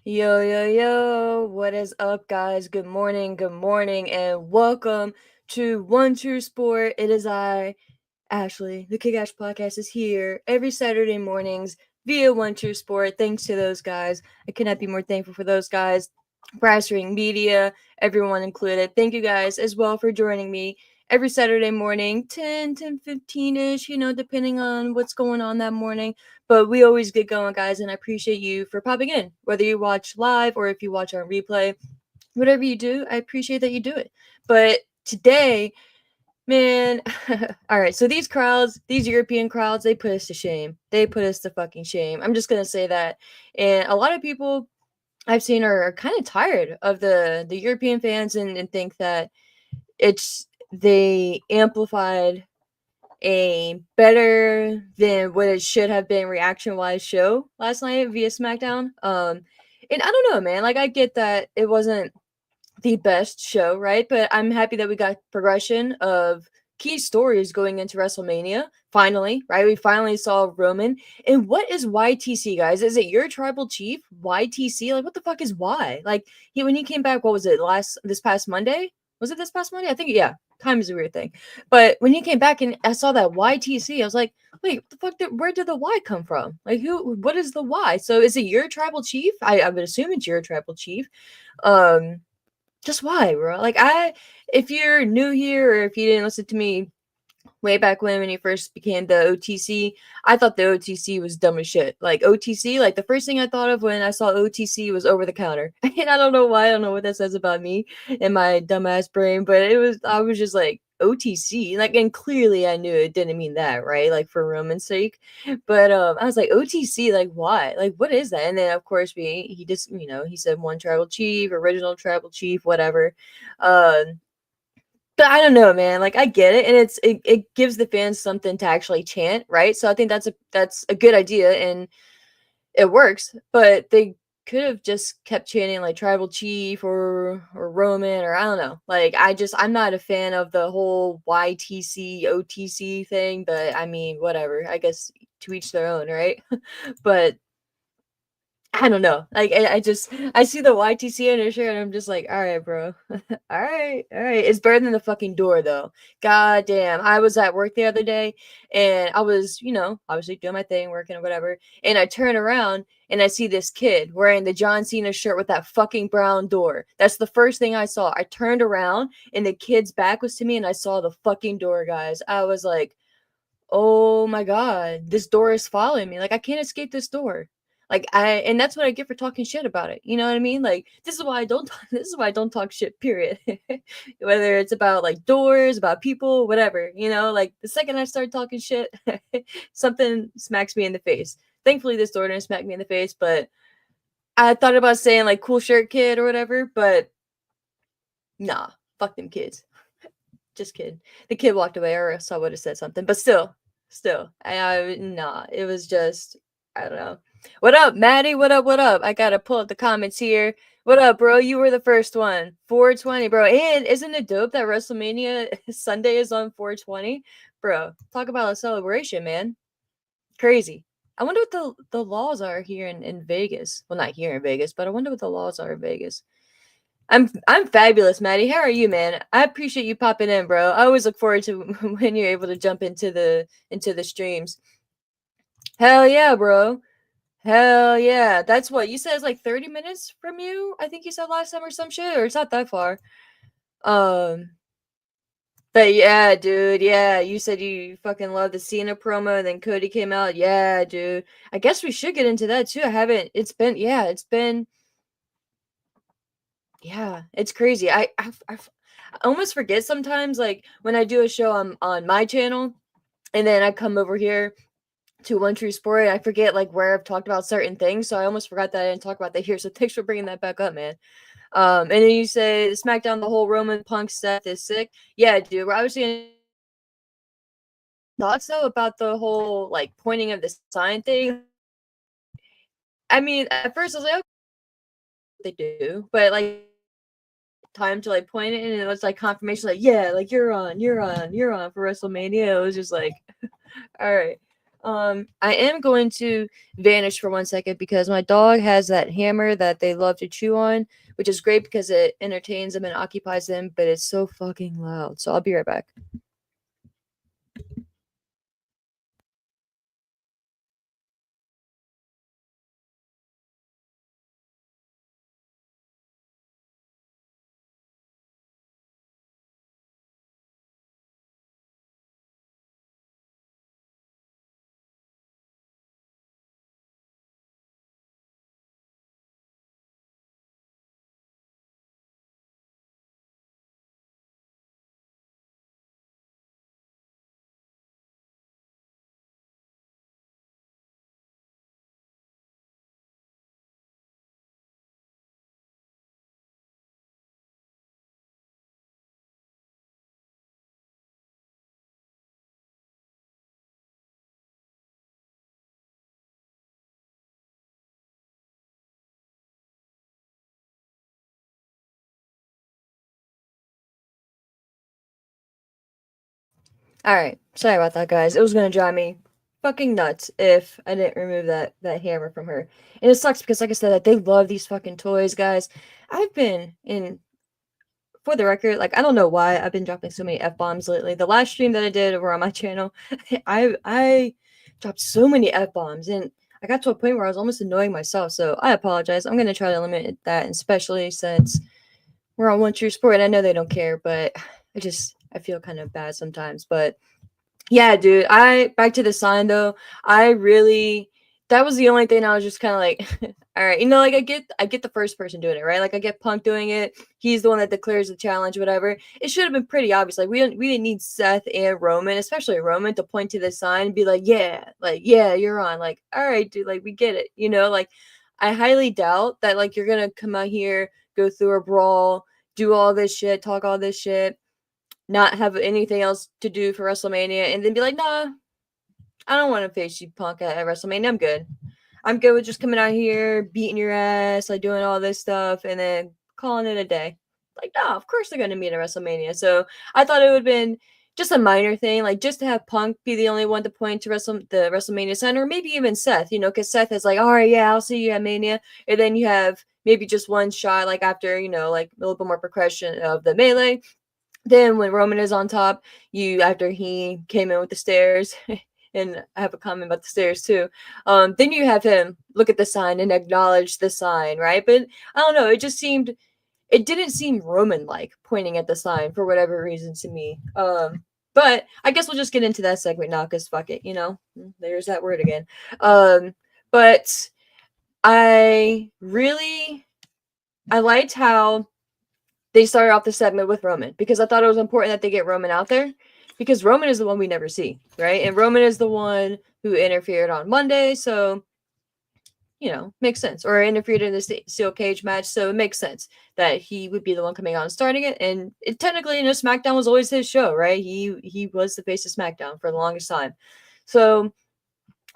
Yo, yo, yo, what is up, guys? Good morning, and welcome to One True Sport. It is I, Ashley. The Kick Ash Podcast is here every Saturday mornings via One True Sport. Thanks to those guys. I cannot be more thankful for those guys. Brass Ring Media, everyone included. Thank you guys as well for joining me every Saturday morning, 10:15ish, depending on what's going on that morning. But we always get going, guys, and I appreciate you for popping in. Whether you watch live or if you watch on replay, whatever you do, I appreciate that you do it. But today, man, all right, so these crowds, these European crowds, they put us to shame. They put us to fucking shame. I'm just going to say that. And a lot of people I've seen are kind of tired of the European fans and think that it's they amplified a better than what it should have been reaction wise show last night via SmackDown. And I don't know, man. Like I get that it wasn't the best show, right? But I'm happy that we got progression of key stories going into WrestleMania. Finally, right? We finally saw Roman. And what is YTC, guys? Is it your tribal chief? YTC? Like, what the fuck is Y? Like, when he came back, what was it? This past Monday? Was it this past Monday? I think, yeah. Time is a weird thing. But when he came back and I saw that YTC, I was like, wait, what the fuck? Where did the Y come from? Like, what is the Y? So is it your tribal chief? I would assume it's your tribal chief. Um, just why, bro? Like if you're new here or if you didn't listen to me way back when you first became the OTC, I thought the OTC was dumb as shit. Like OTC, like the first thing I thought of when I saw OTC was over the counter. And I don't know why, I don't know what that says about me and my dumbass brain, but I was just like OTC, like, and clearly I knew it didn't mean that, right? Like for Roman's sake. But I was like, OTC, like why? Like what is that? And then of course he just, he said one tribal chief, original tribal chief, whatever. But I don't know, man. Like I get it, and it gives the fans something to actually chant, right? So I think that's a good idea, and it works. But they could have just kept chanting like tribal chief or Roman or I don't know. Like I'm not a fan of the whole YTC OTC thing. But I mean, whatever. I guess to each their own, right? But I don't know. Like I see the YTC on his shirt and I'm just like, all right, bro. All right, all right. It's better than the fucking door though. God damn. I was at work the other day and I was, obviously doing my thing, working or whatever. And I turn around and I see this kid wearing the John Cena shirt with that fucking brown door. That's the first thing I saw. I turned around and the kid's back was to me and I saw the fucking door, guys. I was like, oh my god, this door is following me. Like I can't escape this door. And that's what I get for talking shit about it. You know what I mean? Like this is why I don't this is why I don't talk shit, period. Whether it's about like doors, about people, whatever, like the second I start talking shit, something smacks me in the face. Thankfully this door didn't smack me in the face, but I thought about saying like cool shirt kid or whatever, but nah, fuck them kids. Just kidding. The kid walked away, or else I would have said something. But still, nah. It was just, I don't know. What up, Maddie? What up? What up? I gotta pull up the comments here. What up, bro? You were the first one. 420, bro. And isn't it dope that WrestleMania Sunday is on 420, bro? Talk about a celebration, man. Crazy. I wonder what the laws are here in Vegas. Well, not here in Vegas, but I wonder what the laws are in Vegas. I'm fabulous, Maddie. How are you, man? I appreciate you popping in, bro. I always look forward to when you're able to jump into the streams. Hell yeah, bro. Hell yeah. That's what you said. It's like 30 minutes from you. I think you said last time or some shit, or it's not that far. Um, but yeah, dude. Yeah, you said you fucking love the Cena promo, and then Cody came out. Yeah, dude. I guess we should get into that too. I haven't. It's been. Yeah, it's crazy. I almost forget sometimes, like when I do a show on my channel, and then I come over here to One True Sport, I forget like where I've talked about certain things. So I almost forgot that I didn't talk about that here. So thanks for bringing that back up, man. And then you say SmackDown, the whole Roman Punk Seth is sick. Yeah, dude. We're obviously thoughts though about the whole like pointing of the sign thing. I mean, at first I was like, okay, they do, but like time to like point it and it was like confirmation, like, yeah, like you're on for WrestleMania. It was just like, all right. I am going to vanish for 1 second because my dog has that hammer that they love to chew on, which is great because it entertains them and occupies them, but it's so fucking loud. So I'll be right back. All right, sorry about that, guys. It was gonna drive me fucking nuts if I didn't remove that hammer from her. And it sucks because, like I said, they love these fucking toys, guys. I've been in for the record, like I don't know why I've been dropping so many f bombs lately. The last stream that I did over on my channel, I dropped so many f bombs, and I got to a point where I was almost annoying myself. So I apologize. I'm gonna try to limit that, especially since we're on One True Sport. And I know they don't care, but I feel kind of bad sometimes. But yeah, dude. I back to the sign though. I really that was the only thing I was just kind of like, all right, like I get the first person doing it, right? Like I get Punk doing it. He's the one that declares the challenge, whatever. It should have been pretty obvious. Like we didn't need Seth and Roman, especially Roman, to point to the sign and be like, yeah, you're on. Like, all right, dude, like we get it. Like I highly doubt that like you're gonna come out here, go through a brawl, do all this shit, talk all this shit, not have anything else to do for WrestleMania, and then be like, nah, I don't want to face you, Punk, at WrestleMania. I'm good. I'm good with just coming out here, beating your ass, like doing all this stuff, and then calling it a day. Like, nah, of course they're gonna meet at WrestleMania. So I thought it would have been just a minor thing, like just to have Punk be the only one to point to the WrestleMania sign, or maybe even Seth, because Seth is like, all right, yeah, I'll see you at Mania, and then you have maybe just one shot, like after, like a little bit more progression of the melee. Then when Roman is on top, after he came in with the stairs, and I have a comment about the stairs too. Then you have him look at the sign and acknowledge the sign, right? But I don't know, it didn't seem Roman like pointing at the sign for whatever reason to me. But I guess we'll just get into that segment now because fuck it, there's that word again. But I liked how they started off the segment with Roman because I thought it was important that they get Roman out there because Roman is the one we never see, right? And Roman is the one who interfered on Monday, so makes sense. Or interfered in the steel cage match, so it makes sense that he would be the one coming out and starting it. And it technically, SmackDown was always his show, right? He was the face of SmackDown for the longest time. So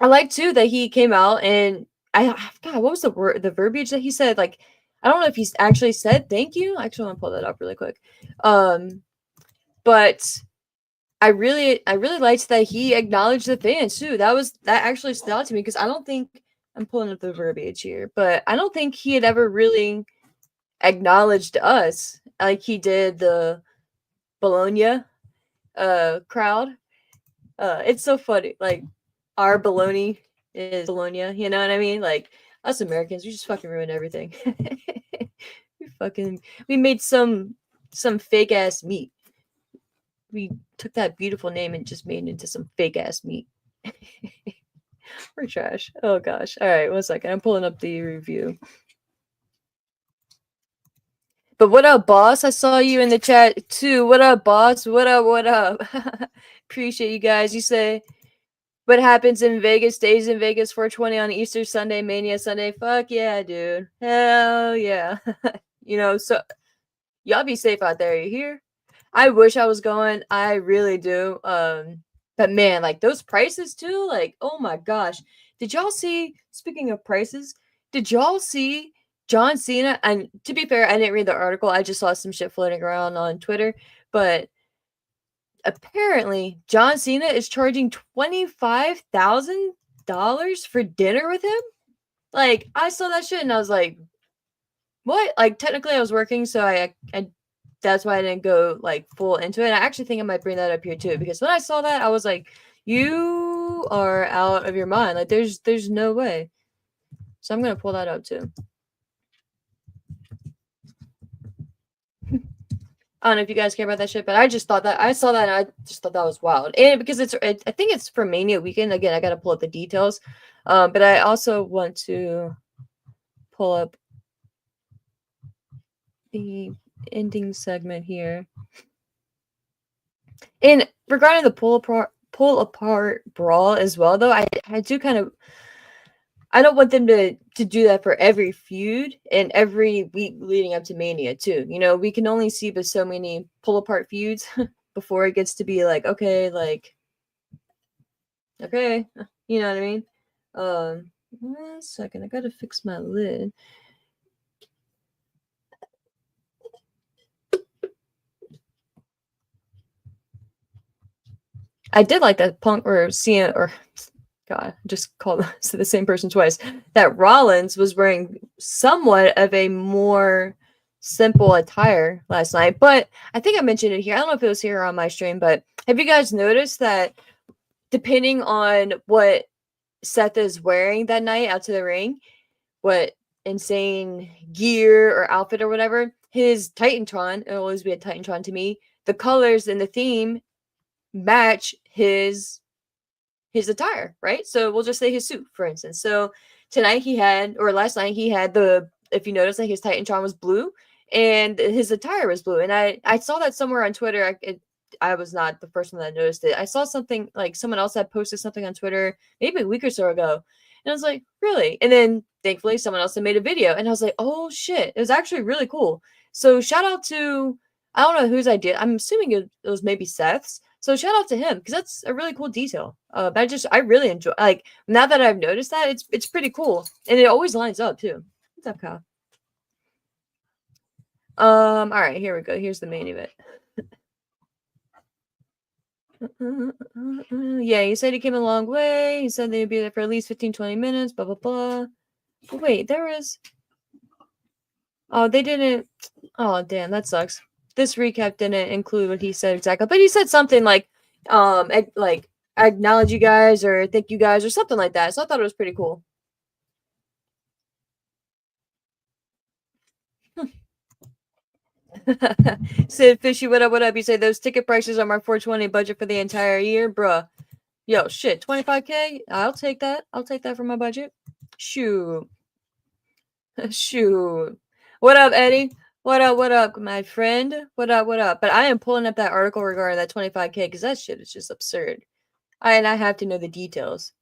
I like too that he came out and God, what was the verbiage that he said? Like, I don't know if he's actually said thank you. I actually want to pull that up really quick. But I really liked that he acknowledged the fans too. That actually stood out to me because I don't think I'm pulling up the verbiage here, but I don't think he had ever really acknowledged us like he did the Bologna crowd. It's so funny. Like our baloney is Bologna, you know what I mean? Like us Americans, we just fucking ruin everything. we made some fake ass meat. We took that beautiful name and just made it into some fake ass meat. We're trash. Oh gosh. All right, 1 second. I'm pulling up the review. But what up, boss? I saw you in the chat too. What up, boss? What up? What up? Appreciate you guys. You say what happens in Vegas stays in Vegas 420 on Easter Sunday, Mania Sunday. Fuck yeah, dude. Hell yeah. So y'all be safe out there. You hear? I wish I was going. I really do. But man, like those prices too, like, oh my gosh. Did y'all see, speaking of prices, did y'all see John Cena? And to be fair, I didn't read the article. I just saw some shit floating around on Twitter. But apparently John Cena is charging $25,000 for dinner with him. Like, I saw that shit and I was like, what? Like, technically I was working, so I that's why I didn't go like full into it. I actually think I might bring that up here too, because when I saw that, I was like, you are out of your mind. Like, there's no way. So I'm gonna pull that up too. I don't know if you guys care about that shit, but I just thought that I saw that and I just thought that was wild. And because I think it's for Mania weekend. Again, I gotta pull up the details. But I also want to pull up the ending segment here. And regarding the pull apart brawl as well, though, I do kind of I don't want them to do that for every feud and every week leading up to Mania too. You know, we can only see but so many pull apart feuds before it gets to be like okay, you know what I mean? 1 second, I gotta fix my lid. I did like that Punk or Cena or God, just called the same person twice. That Rollins was wearing somewhat of a more simple attire last night, but I think I mentioned it here. I don't know if it was here on my stream, but have you guys noticed that depending on what Seth is wearing that night out to the ring, what insane gear or outfit or whatever, his Titantron, it'll always be a Titantron to me, the colors and the theme match his attire, right? So we'll just say his suit, for instance. So tonight he had, or last night he had if you notice, like his Titantron was blue and his attire was blue. And I saw that somewhere on Twitter. I was not the first one that noticed it. I saw something like someone else had posted something on Twitter maybe a week or so ago. And I was like, really? And then thankfully someone else had made a video and I was like, oh shit, it was actually really cool. So shout out to, I don't know whose idea. I'm assuming it was maybe Seth's. So shout out to him because that's a really cool detail. But I really enjoy, like, now that I've noticed that, it's pretty cool and it always lines up too. What's up, Kyle? All right, here we go. Here's the main event. Yeah, he said he came a long way. He said they'd be there for at least 15-20 minutes. Blah blah blah. But wait, there was. Oh, they didn't. Oh, damn, that sucks. This recap didn't include what he said exactly, but he said something like, like I acknowledge you guys or thank you guys or something like that. So I thought it was pretty cool. Sid Fishy, what up, what up? You say those ticket prices are my 420 budget for the entire year, bruh. Yo, shit, 25K? I'll take that. I'll take that for my budget. Shoot. Shoot. What up, Eddie? What up, my friend? What up? But I am pulling up that article regarding that 25K because that shit is just absurd. And I have to know the details.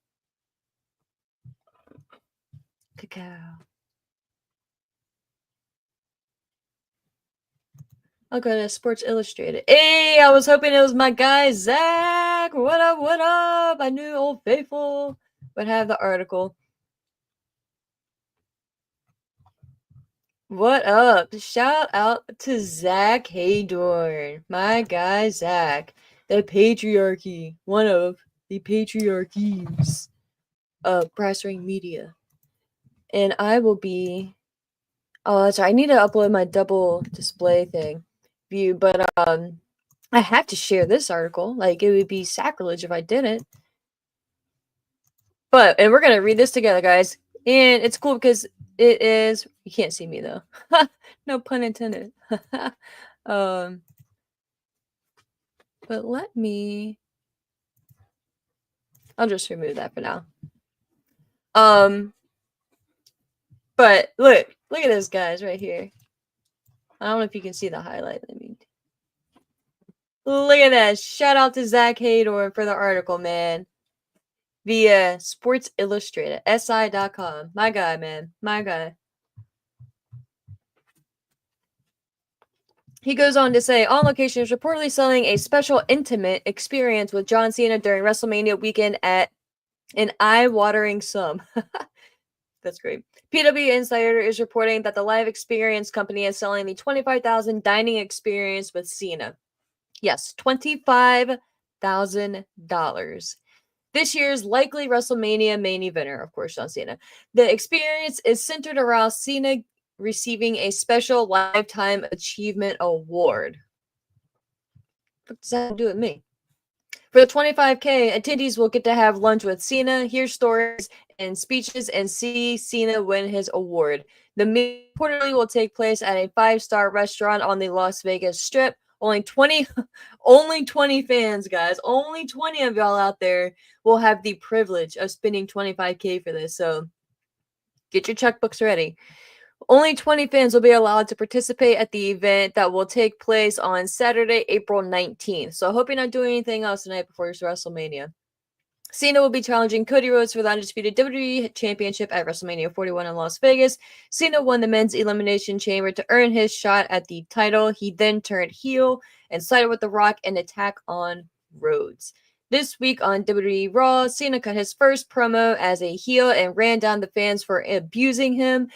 Cacao. I'll go to Sports Illustrated. Hey, I was hoping it was my guy, Zach. What up? I knew Old Faithful would have the article. What up? Shout out to Zach Haydorn. My guy, Zach. The patriarchy. One of the patriarchies of Brass Ring Media. And I will be... Oh, that's right. I need to upload my double display view, but I have to share this article. Like, it would be sacrilege if I didn't. And we're gonna read this together, guys. And it's cool because it is. You can't see me though. No pun intended. But let me. I'll just remove that for now. But look at this, guys, right here. I don't know if you can see the highlight. Look at that. Shout out to Zach Haydor for the article, man. Via Sports Illustrated, si.com. My guy, man. My guy. He goes on to say, On Location is reportedly selling a special intimate experience with John Cena during WrestleMania weekend at an eye-watering sum. That's great. PW Insider is reporting that the live experience company is selling the $25,000 dining experience with Cena. Yes, $25,000. This year's likely WrestleMania main eventer, of course, John Cena. The experience is centered around Cena receiving a special Lifetime Achievement Award. What does that have to do with me? For the 25K, attendees will get to have lunch with Cena, hear stories and speeches, and see Cena win his award. The meal reportedly will take place at a 5-star restaurant on the Las Vegas Strip. Only 20, only 20 fans, guys. Only 20 of y'all out there will have the privilege of spending 25K for this. So get your checkbooks ready. Only 20 fans will be allowed to participate at the event that will take place on Saturday, April 19th. So I hope you're not doing anything else tonight before WrestleMania. Cena will be challenging Cody Rhodes for the undisputed WWE Championship at WrestleMania 41 in Las Vegas. Cena won the men's elimination chamber to earn his shot at the title. He then turned heel and sided with The Rock in attack on Rhodes. This week on WWE Raw, Cena cut his first promo as a heel and ran down the fans for abusing him.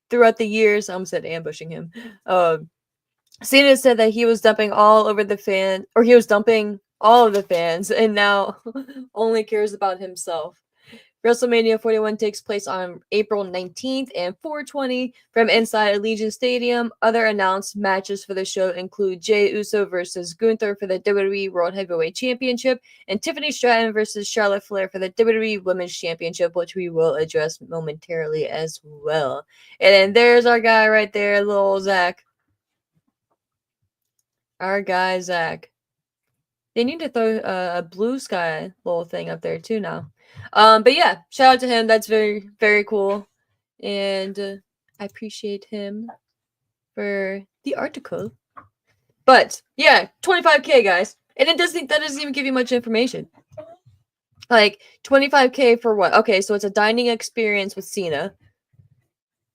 Throughout the years, I almost said ambushing him. Cena said that he was dumping all over the fan, or he was dumping all of the fans, and now only cares about himself. WrestleMania 41 takes place on April 19th and 420 from inside Allegiant Stadium. Other announced matches for the show include Jey Uso versus Gunther for the WWE World Heavyweight Championship and Tiffany Stratton versus Charlotte Flair for the WWE Women's Championship, which we will address momentarily as well. And then there's our guy right there, little Zach. Our guy, Zach. They need to throw a blue sky little thing up there too now. But yeah, shout out to him. That's very, very cool. And I appreciate him for the article. But yeah, 25K, guys. And that doesn't even give you much information. Like 25K for what? Okay, so it's a dining experience with Cena.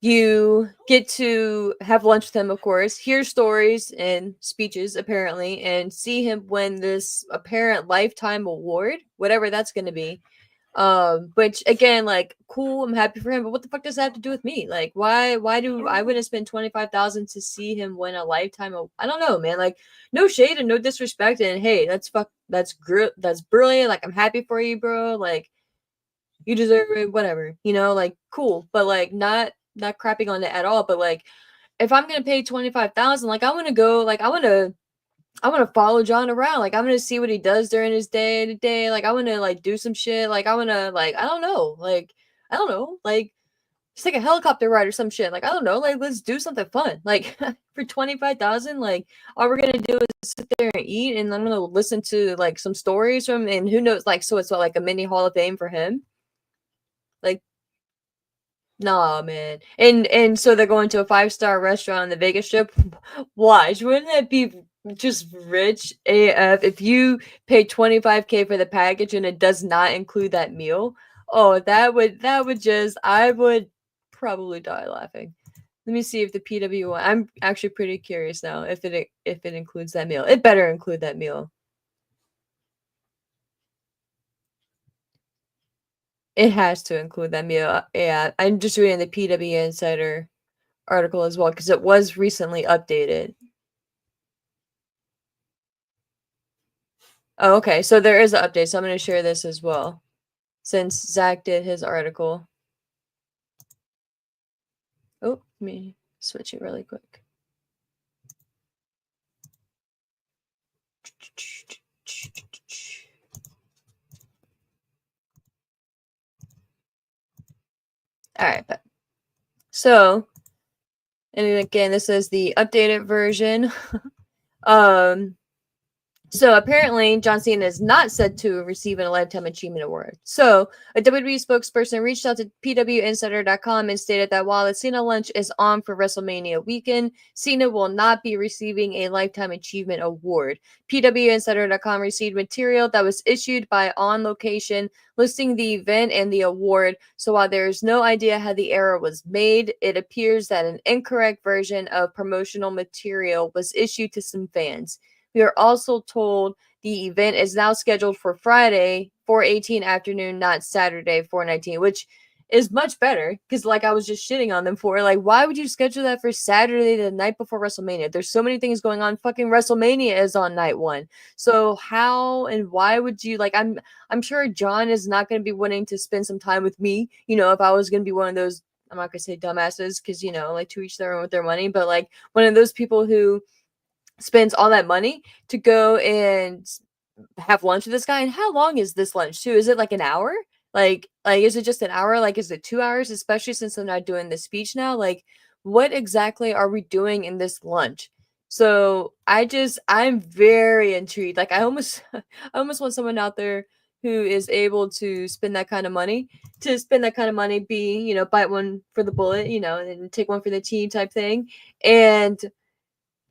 You get to have lunch with him, of course, hear stories and speeches, apparently, and see him win this apparent lifetime award, whatever that's going to be. Which again, like, cool, I'm happy for him, but what the fuck does that have to do with me? Like, why do I wouldn't spend 25,000 to see him win a lifetime I don't know, man. Like, no shade and no disrespect, and hey, that's brilliant. Like, I'm happy for you, bro. Like, you deserve it, whatever, like, cool, but like not crapping on it at all. But like, if I'm gonna pay 25,000, like, I want to go, like, I want to follow John around. Like, I'm gonna see what he does during his day to day. Like, I want to like do some shit. Like, I want to like I don't know, like just take a helicopter ride or some shit. Like, I don't know, like, let's do something fun. Like for 25,000, like, all we're gonna do is sit there and eat, and I'm gonna listen to like some stories from, and who knows, like, so it's like a mini Hall of Fame for him. Like, nah, man. And so they're going to a 5-star restaurant on the Vegas Strip. Watch, wouldn't that be just rich AF if you pay 25K for the package and it does not include that meal? Oh, that would just, I would probably die laughing. Let me see if the PW one. I'm actually pretty curious now if it includes that meal. It better include that meal. It has to include that meal. Yeah, I'm just reading the PW Insider article as well because it was recently updated. Oh, okay. So there is an update. So I'm going to share this as well since Zach did his article. Oh, let me switch it really quick. All right. So, and again, this is the updated version. So apparently, John Cena is not said to receive a Lifetime Achievement Award. So a WWE spokesperson reached out to PWInsider.com and stated that while the Cena lunch is on for WrestleMania weekend, Cena will not be receiving a Lifetime Achievement Award. PWInsider.com received material that was issued by On Location listing the event and the award. So while there is no idea how the error was made, it appears that an incorrect version of promotional material was issued to some fans. We are also told the event is now scheduled for Friday, 4:18 afternoon, not Saturday, 4:19, which is much better because, like, I was just shitting on them for like, why would you schedule that for Saturday, the night before WrestleMania? There's so many things going on. Fucking WrestleMania is on night one. So how and why would you like? I'm sure John is not going to be wanting to spend some time with me. You know, if I was going to be one of those, I'm not going to say dumbasses because, you know, like, to each their own with their money, but like one of those people who spends all that money to go and have lunch with this guy. And how long is this lunch too? Is it like an hour? Like is it just an hour? Like, is it 2 hours? Especially since I'm not doing the speech now. Like, what exactly are we doing in this lunch? So I'm very intrigued. Like, I almost I almost want someone out there who is able to spend that kind of money be, you know, bite one for the bullet, you know, and take one for the team type thing. And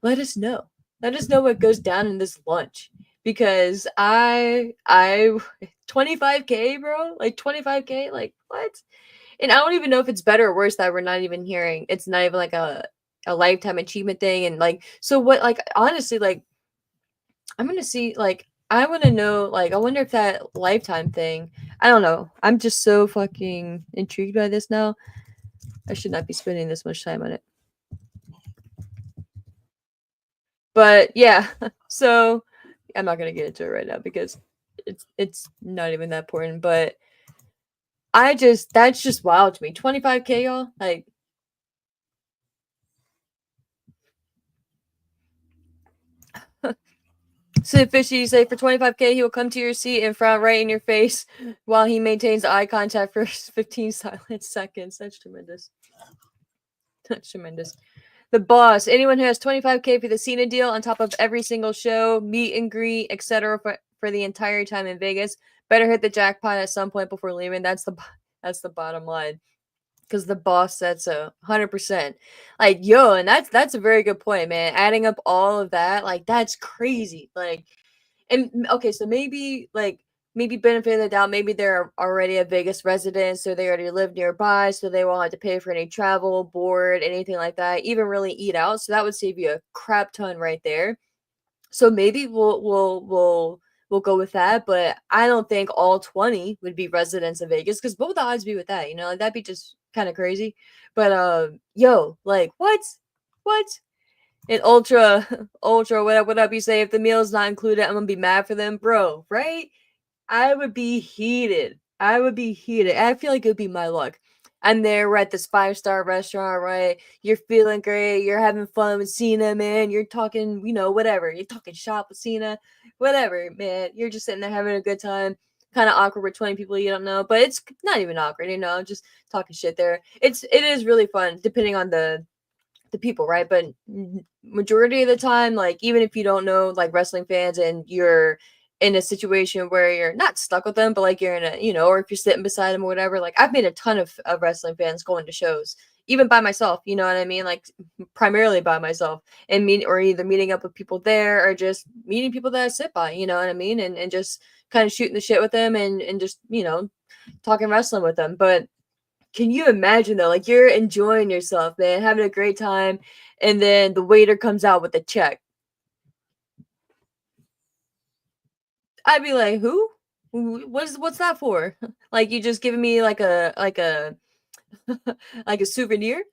let us know. Let us know what goes down in this lunch because I 25K, bro, like 25K, like what? And I don't even know if it's better or worse that we're not even hearing. It's not even like a lifetime achievement thing, and like, so what? Like, honestly, like, I'm gonna see, like, I want to know, like, I wonder if that lifetime thing. I don't know. I'm just so fucking intrigued by this now. I should not be spending this much time on it. But yeah, so I'm not gonna get into it right now because it's not even that important. But that's just wild to me. 25K, y'all. Like, Sid Fishy, you say for 25K he will come to your seat and frown right in your face while he maintains eye contact for 15 silent seconds. That's tremendous. That's tremendous. The boss. Anyone who has 25K for the Cena deal on top of every single show, meet and greet, etc. For the entire time in Vegas, better hit the jackpot at some point before leaving. That's the bottom line. Because the boss said so, 100%. Like, yo, and that's a very good point, man. Adding up all of that, like, that's crazy. Like, and okay, so maybe benefit of the doubt, maybe they're already a Vegas resident, so they already live nearby, so they won't have to pay for any travel, board, anything like that, even really eat out. So that would save you a crap ton right there. So maybe we'll go with that, but I don't think all 20 would be residents of Vegas because what would the odds be with that? You know, like, that'd be just kind of crazy. But yo, like, what? And Ultra, Ultra, what up? You say if the meal's not included, I'm gonna be mad for them, bro. Right? I would be heated. I would be heated. I feel like it would be my luck. I'm there. We're at this 5-star restaurant, right? You're feeling great. You're having fun with Cena, man. You're talking, you know, whatever. You're talking shop with Cena, whatever, man. You're just sitting there having a good time. Kind of awkward with 20 people you don't know, but it's not even awkward, you know, just talking shit there. It is really fun, depending on the people, right? But majority of the time, like, even if you don't know, like, wrestling fans and you're in a situation where you're not stuck with them, but like you're in a, you know, or if you're sitting beside them or whatever, like, I've made a ton of wrestling fans going to shows, even by myself, you know what I mean? Like, primarily by myself, and meet or either meeting up with people there or just meeting people that I sit by, you know what I mean? And just kind of shooting the shit with them and just, you know, talking wrestling with them. But can you imagine though? Like, you're enjoying yourself, man, having a great time, and then the waiter comes out with a check. I'd be like, "Who? What's that for?" Like, you just giving me like a like a souvenir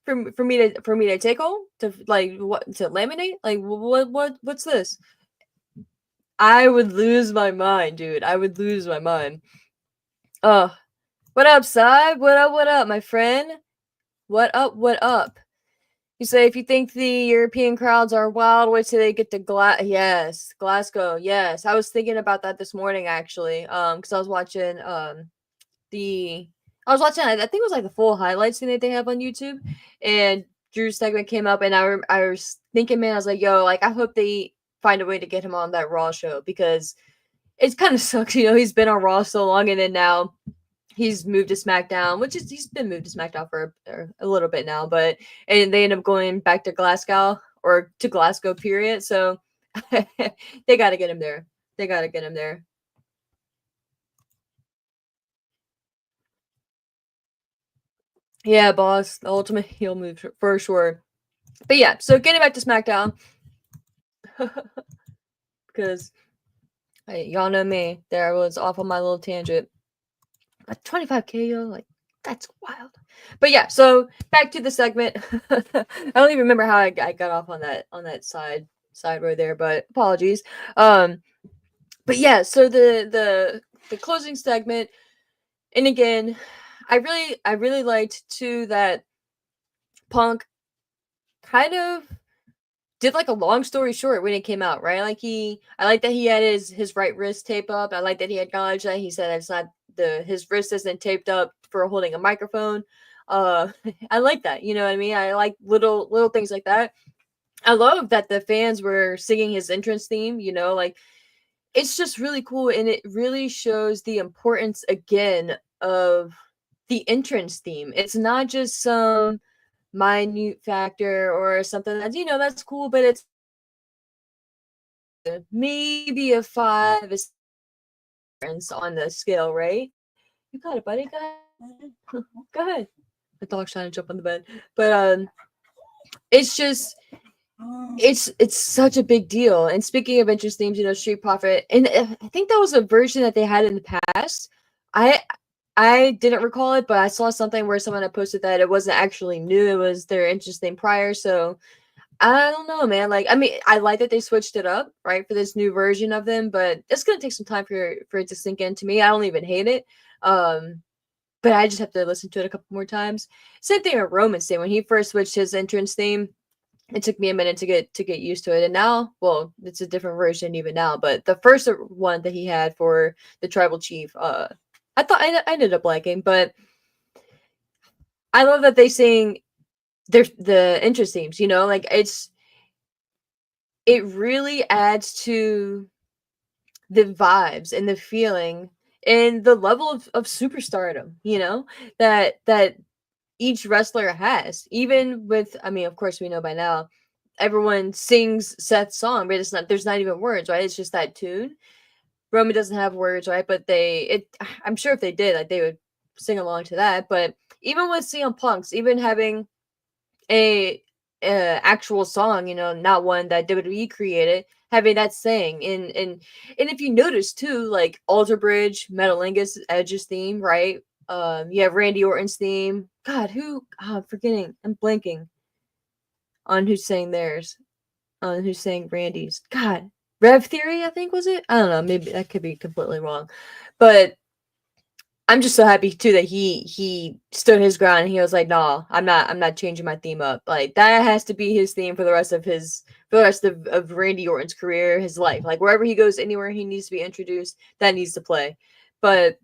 for me to take home to, like, what, to laminate? Like, what's this? I would lose my mind, dude. I would lose my mind. Oh, what up, Sai? What up, my friend? What up? What up? You say if you think the European crowds are wild, wait till they get to Glasgow. Yes, I was thinking about that this morning actually. Because I was watching the I think it was like the full highlights thing that they have on YouTube, and Drew's segment came up, and I was thinking, man, I was like, yo, like, I hope they find a way to get him on that Raw show because it kind of sucks, you know, he's been on Raw so long, and then now he's moved to SmackDown, which is he's been moved to SmackDown for a little bit now, but and they end up going back to Glasgow or to Glasgow, period. So they got to get him there. They got to get him there. Yeah, boss, the ultimate heel move for sure. But yeah, so getting back to SmackDown, because y'all know me, there was off on my little tangent. Like 25K, yo, like That's wild. But yeah, so back to the segment. I don't even remember how I got off on that side road there, but apologies. But yeah, so the closing segment, and again, I really liked too that Punk kind of did like a long story short when it came out, right? Like I like that he had his right wrist taped up. I like that he acknowledged that he said it's not his wrist isn't taped up for holding a microphone. Uh, I like that. You know what I mean? I like little things like that. I love that the fans were singing his entrance theme. You know, like it's just really cool, and it really shows the importance again of the entrance theme. It's not just some minute factor or something that's that's cool, but it's maybe a 5 is difference on the scale, right? You got it, buddy. Go ahead. Go ahead. The dog's trying to jump on the bed, but it's just it's such a big deal. And speaking of interest themes, Street Profit, and I think that was a version that they had in the past. I I didn't recall it, but I saw something where someone had posted that it wasn't actually new; it was their interest theme prior. So I don't know, man. Like, I mean, I like that they switched it up, right, for this new version of them, but it's gonna take some time for it to sink in to me. I don't even hate it. But I just have to listen to it a couple more times. Same thing with Roman's thing. When he first switched his entrance theme, it took me a minute to get used to it. And now, well, it's a different version even now, but the first one that he had for the tribal chief, I thought I ended up liking, but I love that they sing the interest themes, like it really adds to the vibes and the feeling and the level of superstardom, that each wrestler has. Even with, I mean, of course, we know by now, everyone sings Seth's song, but there's not even words, right? It's just that tune. Roman doesn't have words, right? But I'm sure if they did, like, they would sing along to that. But even with CM Punk's, even having a, actual song, not one that WWE created, having that saying, and if you notice too, like Alter Bridge, Metalingus, Edge's theme, right? You have Randy Orton's theme. God, I'm forgetting. I'm blanking on who's saying theirs. On who's saying Randy's. God, Rev Theory, I think was it. I don't know. Maybe that could be completely wrong, but I'm just so happy too that he stood his ground and he was like, "Nah, I'm not changing my theme up. Like that has to be his theme for the rest of Randy Orton's career, his life. Like wherever he goes, anywhere he needs to be introduced, that needs to play." But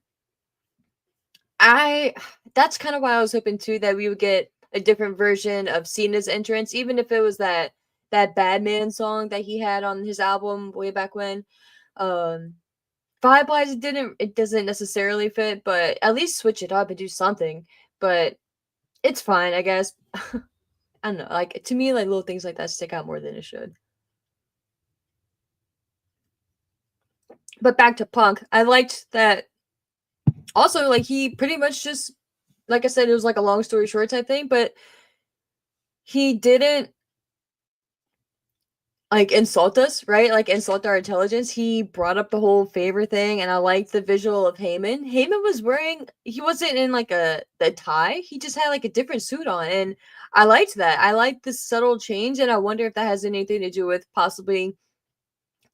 I that's kind of why I was hoping too that we would get a different version of Cena's entrance, even if it was that Bad Man song that he had on his album way back when. Um Vibe wise, it doesn't necessarily fit, but at least switch it up and do something. But it's fine, I guess. I don't know. Like to me, like little things like that stick out more than it should. But back to Punk, I liked that. Also, like he pretty much just, like I said, it was like a long story short type thing, but he didn't like insult us, right? Like insult our intelligence. He brought up the whole favor thing, and I liked the visual of Heyman. Heyman was wearing, he wasn't in like a tie. He just had like a different suit on, and I liked that. I liked the subtle change, and I wonder if that has anything to do with possibly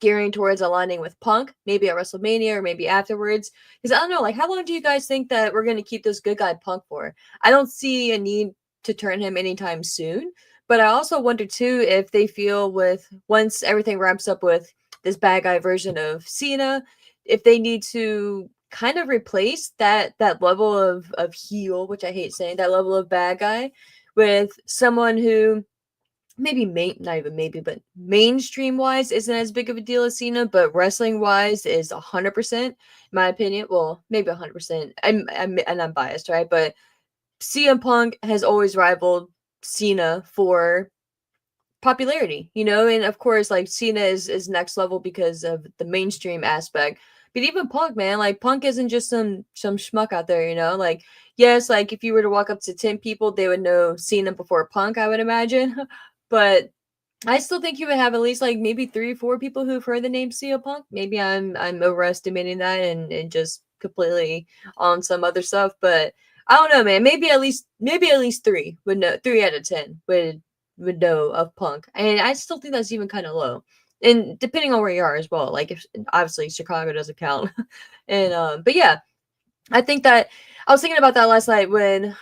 gearing towards aligning with Punk, maybe at WrestleMania or maybe afterwards. Because I don't know, like how long do you guys think that we're gonna keep this good guy Punk for? I don't see a need to turn him anytime soon. But I also wonder too if they feel with once everything wraps up with this bad guy version of Cena, if they need to kind of replace that level of heel, which I hate saying, that level of bad guy, with someone who maybe not even maybe, but mainstream wise isn't as big of a deal as Cena, but wrestling wise is 100%, in my opinion. Well, maybe 100%. I'm biased, right? But CM Punk has always rivaled Cena for popularity, and of course, like Cena is next level because of the mainstream aspect. But even Punk, man, like Punk isn't just some schmuck out there, Like, yes, like if you were to walk up to 10 people, they would know Cena before Punk, I would imagine. But I still think you would have at least like maybe 3 or 4 people who've heard the name CM Punk. Maybe I'm overestimating that and just completely on some other stuff, but I don't know, man. Maybe at least 3 out of 10 would know of Punk, and I still think that's even kind of low. And depending on where you are as well, like if obviously Chicago doesn't count, and but yeah, I think that I was thinking about that last night when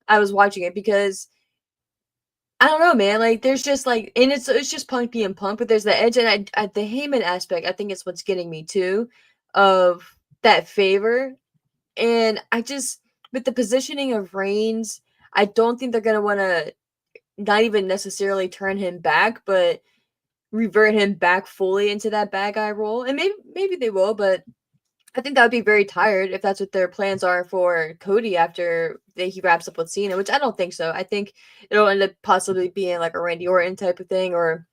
I was watching it because I don't know, man. Like, there's just like, and it's just Punk being Punk, but there's the edge, and the Heyman aspect. I think it's what's getting me too, of that favor, and I just with the positioning of Reigns, I don't think they're gonna want to not even necessarily turn him back, but revert him back fully into that bad guy role, and maybe they will, but I think that would be very tired if that's what their plans are for Cody after he wraps up with Cena, which I don't think so. I think it'll end up possibly being like a Randy Orton type of thing or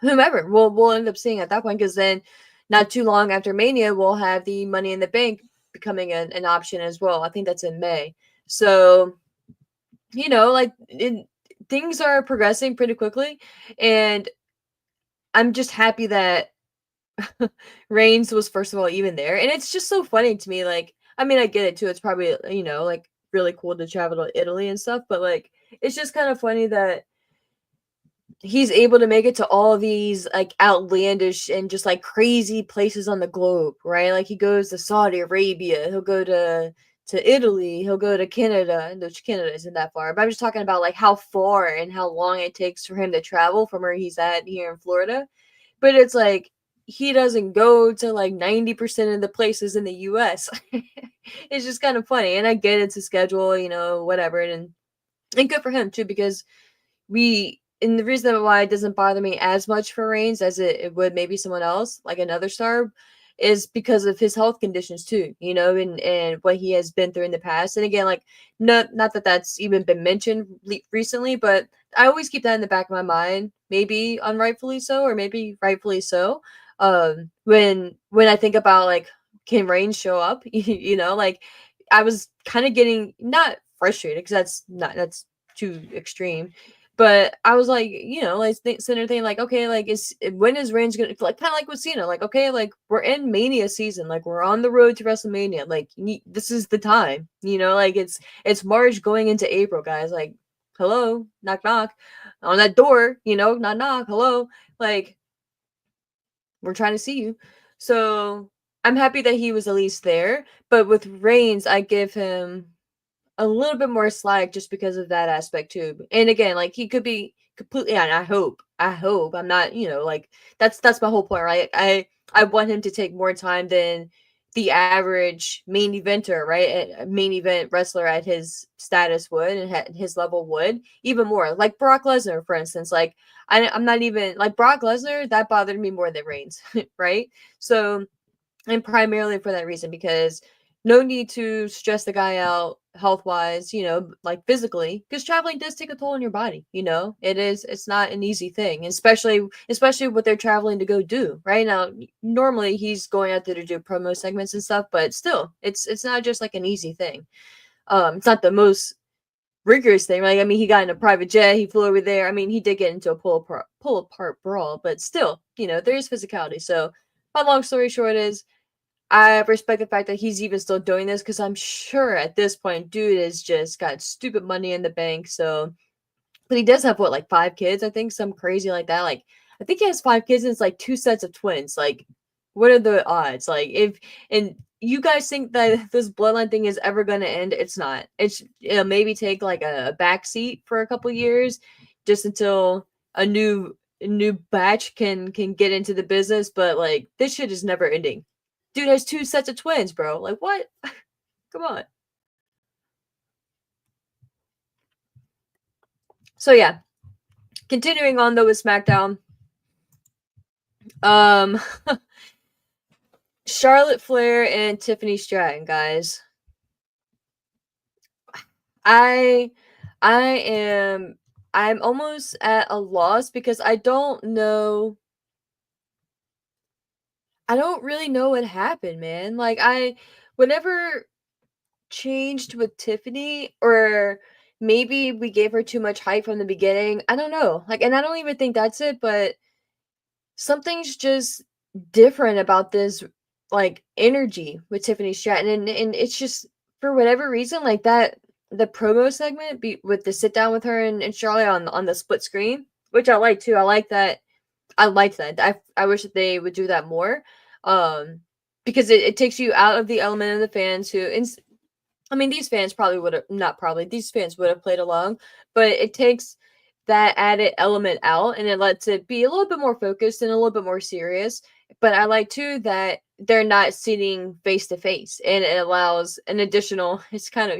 whomever. We'll end up seeing at that point because then not too long after Mania, we'll have the Money in the Bank becoming an option as well. I think that's in May. So, like things are progressing pretty quickly. And I'm just happy that Reigns was first of all even there, and it's just so funny to me. Like, I mean, I get it too. It's probably like really cool to travel to Italy and stuff, but like, it's just kind of funny that he's able to make it to all these like outlandish and just like crazy places on the globe, right? Like he goes to Saudi Arabia, he'll go to Italy, he'll go to Canada, and which Canada isn't that far. But I'm just talking about like how far and how long it takes for him to travel from where he's at here in Florida. But it's like he doesn't go to like 90% of the places in the US. It's just kind of funny. And I get it's a schedule, whatever. And good for him too, because and the reason why it doesn't bother me as much for Reigns as it would maybe someone else, like another star, is because of his health conditions too, and what he has been through in the past. And again, like not that that's even been mentioned recently, but I always keep that in the back of my mind, maybe unrightfully so, or maybe rightfully so. When I think about like, can Reigns show up? Like I was kind of getting not frustrated because that's too extreme, but I was like, like sitting there thinking, like, okay, like, when is Reigns gonna like kind of like with Cena, like, okay, like we're in Mania season, like we're on the road to WrestleMania, like this is the time, like it's March going into April, guys, like, hello, knock knock on that door, knock knock, hello, like we're trying to see you, so I'm happy that he was at least there, but with Reigns, I give him a little bit more slack just because of that aspect too. And again, like he could be completely, and I hope I'm not, like that's my whole point, right? I want him to take more time than the average main eventer, right? A main event wrestler at his status would and at his level would, even more. Like Brock Lesnar, for instance. Like I'm not even like Brock Lesnar. That bothered me more than Reigns, right? So, and primarily for that reason, because no need to stress the guy out health wise, like physically, because traveling does take a toll on your body. It's not an easy thing, especially what they're traveling to go do right now. Normally he's going out there to do promo segments and stuff, but still, it's not just like an easy thing. It's not the most rigorous thing, right? I mean, he got in a private jet, he flew over there. I mean, he did get into a pull apart brawl, but still, there is physicality. So my long story short is, I respect the fact that he's even still doing this, because I'm sure at this point, dude has just got stupid money in the bank. So, but he does have what, like 5 kids, I think, some crazy like that. Like, I think he has 5 kids and it's like 2 sets of twins. Like, what are the odds? Like, if and you guys think that this bloodline thing is ever going to end, it's not. It'll maybe take like a back seat for a couple years, just until a new batch can get into the business. But like, this shit is never ending. Dude has 2 sets of twins, bro. Like, what? Come on. So yeah, continuing on though with SmackDown. Um Charlotte Flair and Tiffany Stratton, guys. I I am I'm almost at a loss because I don't really know what happened, man. Like whatever changed with Tiffany, or maybe we gave her too much hype from the beginning. I don't know. Like, and I don't even think that's it, but something's just different about this like energy with Tiffany Stratton, and it's just for whatever reason like that. the promo segment with the sit down with her and Charlotte on the split screen, which I like too. I like that. I liked that. I wish that they would do that more, because it takes you out of the element of the fans who, I mean, these fans probably would have not probably these fans would have played along, but it takes that added element out and it lets it be a little bit more focused and a little bit more serious. But I like too that they're not sitting face to face, and it allows an additional. It's kind of,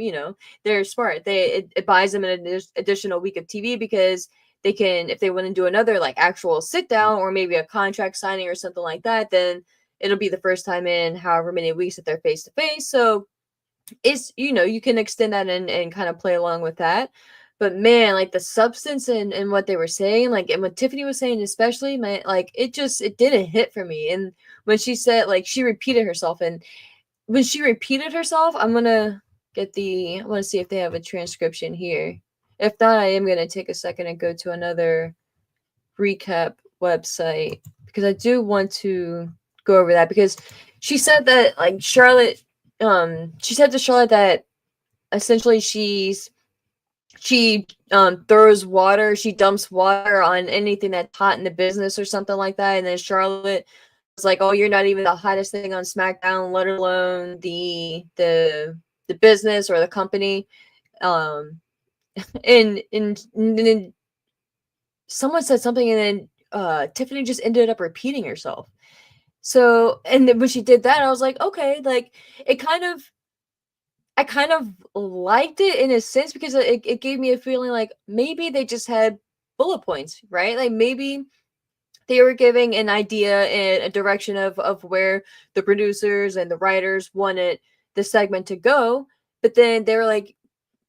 they're smart. It buys them an additional week of TV because they can, if they want to do another like actual sit down or maybe a contract signing or something like that, then it'll be the first time in however many weeks that they're face to face. So it's, you can extend that and kind of play along with that. But man, like the substance and what they were saying, like, and what Tiffany was saying especially, man, like it didn't hit for me. And when she said, like, she repeated herself, and when she repeated herself, I want to see if they have a transcription here. If not, I am gonna take a second and go to another recap website because I do want to go over that, because she said that, like, Charlotte, she said to Charlotte that essentially she throws water, she dumps water on anything that's hot in the business or something like that, and then Charlotte was like, "Oh, you're not even the hottest thing on SmackDown, let alone the business or the company." Um, and then someone said something, and then Tiffany just ended up repeating herself. So, and then when she did that, I was like, okay, like it kind of, I kind of liked it in a sense because it gave me a feeling like maybe they just had bullet points, right? Like maybe they were giving an idea and a direction of where the producers and the writers wanted the segment to go, but then they were like,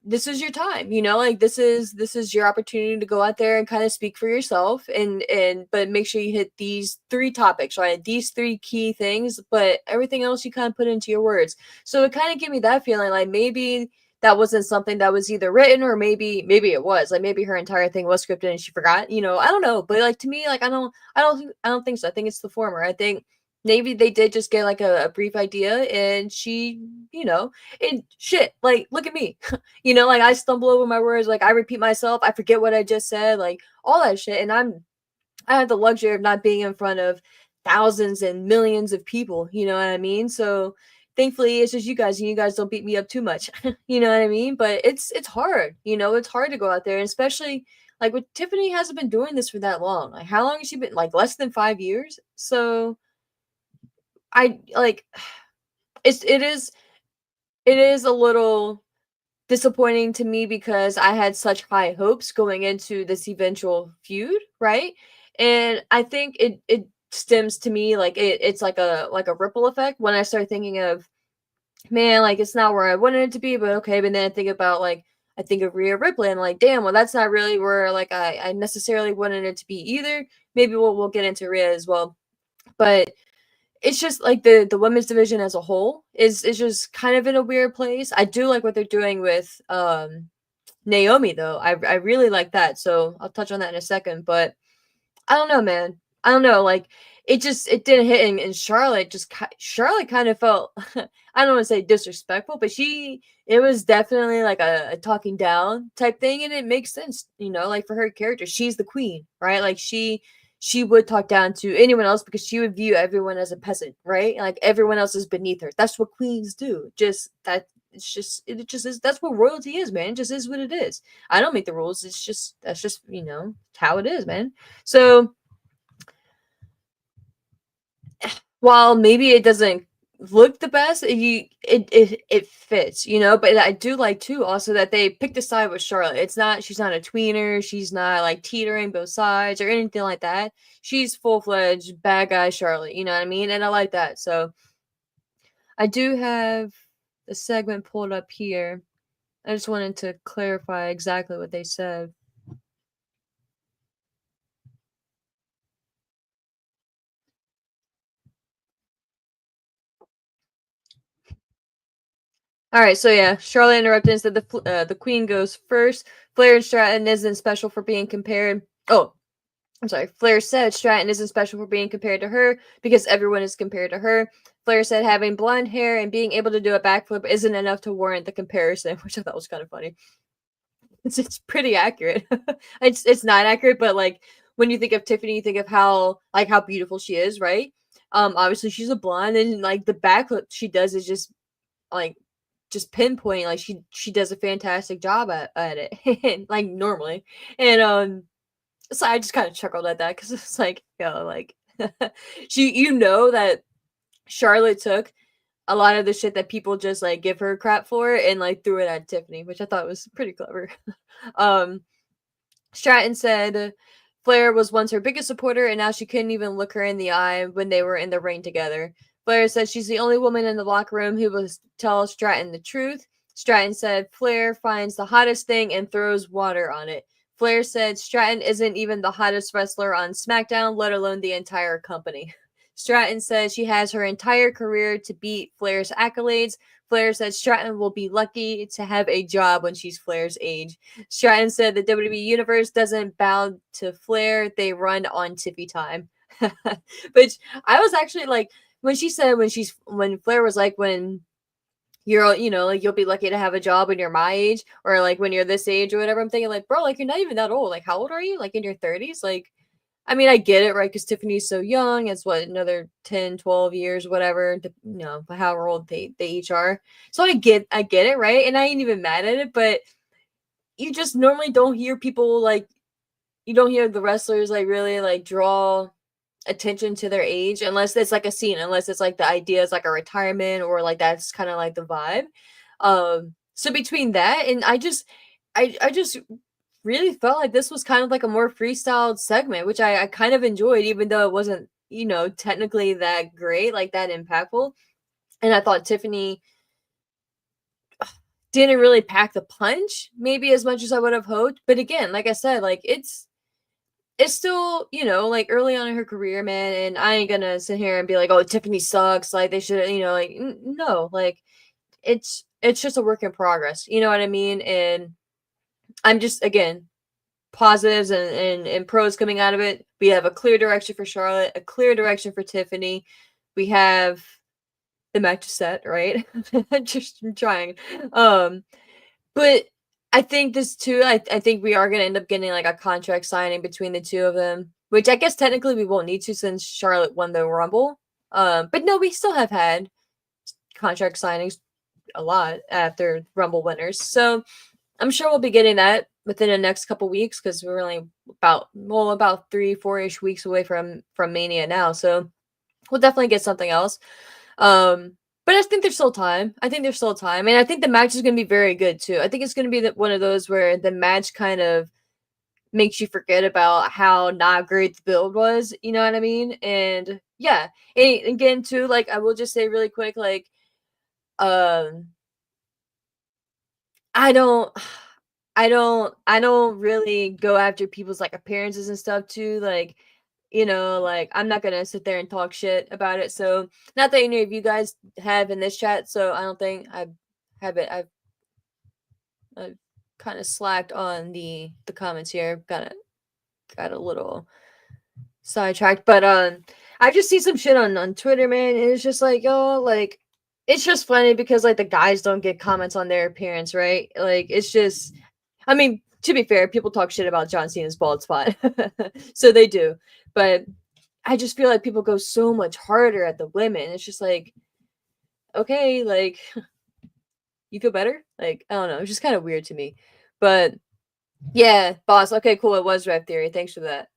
this is your time, like this is your opportunity to go out there and kind of speak for yourself, and but make sure you hit these three topics, right? These three key things, but everything else you kind of put into your words. So it kind of gave me that feeling like maybe that wasn't something that was either written, or maybe it was like maybe her entire thing was scripted and she forgot, I don't know, but like to me, like I don't think so. I think it's the former. I think maybe they did just get like a brief idea, and she, and shit, like look at me. Like I stumble over my words, like I repeat myself, I forget what I just said, like all that shit. And I have the luxury of not being in front of thousands and millions of people, you know what I mean? So thankfully it's just you guys, and you guys don't beat me up too much. You know what I mean? But it's hard, it's hard to go out there, and especially like with Tiffany hasn't been doing this for that long. Like how long has she been? Like less than 5 years. So I like it is a little disappointing to me because I had such high hopes going into this eventual feud, right? And I think it stems to me like it's like a ripple effect when I start thinking of, man, like it's not where I wanted it to be, but okay. But then I think about, like, I think of Rhea Ripley, and I'm like, damn, well that's not really where like I necessarily wanted it to be either. Maybe we'll get into Rhea as well. But it's just like the women's division as a whole is just kind of in a weird place. I do like what they're doing with Naomi though. I really like that. So I'll touch on that in a second. But I don't know, man. I don't know. Like it didn't hit, and Charlotte kind of felt I don't want to say disrespectful, but it was definitely like a talking down type thing, and it makes sense, like for her character, she's the queen, right? Like she would talk down to anyone else because she would view everyone as a peasant, right? Like everyone else is beneath her. That's what queens do. Just that it just is. That's what royalty is, man. It just is what it is. I don't make the rules. That's just how it is, man. So while maybe it doesn't look the best, it fits, But I do like too also that they picked a side with Charlotte. She's not a tweener, she's not like teetering both sides or anything like that. She's full-fledged bad guy Charlotte, you know what I mean? And I like that. So I do have the segment pulled up here. I just wanted to clarify exactly what they said. All right, so yeah, Charlotte interrupted and said the queen goes first. Flair and Stratton isn't special for being compared. Oh, I'm sorry, Flair said Stratton isn't special for being compared to her because everyone is compared to her. Flair said having blonde hair and being able to do a backflip isn't enough to warrant the comparison, which I thought was kind of funny. It's pretty accurate. It's not accurate, but like when you think of Tiffany, you think of how beautiful she is, right? Obviously she's a blonde, and like the backflip she does is like just pinpoint. Like she does a fantastic job at it, like normally, and so I just kind of chuckled at that because it's like, like that Charlotte took a lot of the shit that people just like give her crap for and like threw it at Tiffany, which I thought was pretty clever. um, Stratton said Flair was once her biggest supporter, and now she couldn't even look her in the eye when they were in the ring together. Flair said she's the only woman in the locker room who will tell Stratton the truth. Stratton said Flair finds the hottest thing and throws water on it. Flair said Stratton isn't even the hottest wrestler on Smackdown, let alone the entire company. Stratton says she has her entire career to beat Flair's accolades. Flair said Stratton will be lucky to have a job when she's Flair's age. Stratton said the WWE Universe doesn't bow to Flair, they run on Tiffy time. Which I was actually like, when she said when Flair was like, when you're, like you'll be lucky to have a job when you're my age, or like when you're this age or whatever, I'm thinking like, bro, like you're not even that old. Like how old are you? Like in your 30s? Like, I mean, I get it, right? Because Tiffany's so young. It's what, another 10, 12 years, whatever, however old they each are. So I get it, right? And I ain't even mad at it, but you just normally don't hear people like, you don't hear the wrestlers like really like draw attention to their age unless it's like a scene, unless it's like the idea is like a retirement or like that's kind of like the vibe. So between that and I just really felt like this was kind of like a more freestyled segment, which I kind of enjoyed, even though it wasn't, technically that great, like that impactful. And I thought Tiffany didn't really pack the punch, maybe as much as I would have hoped. But again, like I said, like it's still, like early on in her career, man, and I ain't gonna sit here and be like, oh, Tiffany sucks, like they should, like no, like it's just a work in progress, you know what I mean? And I'm just, again, positives and pros coming out of it. We have a clear direction for Charlotte, a clear direction for Tiffany. We have the match set, right? Just trying. But I think this too, I think we are gonna end up getting like a contract signing between the two of them, which I guess technically we won't need to since Charlotte won the Rumble. But no, we still have had contract signings a lot after Rumble winners. So I'm sure we'll be getting that within the next couple weeks because we're only about 3-4 ish weeks away from Mania now. So we'll definitely get something else. But I think there's still time. I think there's still time, and I think the match is going to be very good too. I think it's going to be one of those where the match kind of makes you forget about how not great the build was. You know what I mean? And yeah, and again too, like I will just say really quick, like um, I don't. I don't really go after people's like appearances and stuff too. Like, like I'm not gonna sit there and talk shit about it. So not that any of you guys have in this chat, so I don't think I've kind of slacked on the comments here. Got a little sidetracked. But I just see some shit on Twitter, man, and it's just like, yo, like it's just funny because like the guys don't get comments on their appearance, right? Like it's just, I mean, to be fair, people talk shit about John Cena's bald spot. So they do. But I just feel like people go so much harder at the women. It's just like, okay, like you feel better? Like, I don't know. It's just kind of weird to me. But yeah, boss. Okay, cool. It was Rev Theory. Thanks for that.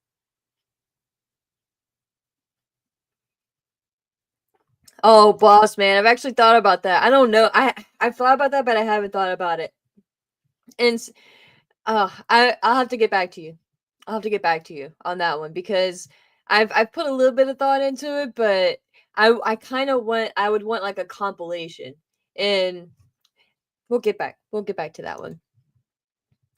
Oh, boss, man. I've actually thought about that. I don't know. I've thought about that, but I haven't thought about it. And I'll have to get back to you. I'll have to get back to you on that one because I've put a little bit of thought into it, but I kind of I would want like a compilation, and we'll get back. We'll get back to that one.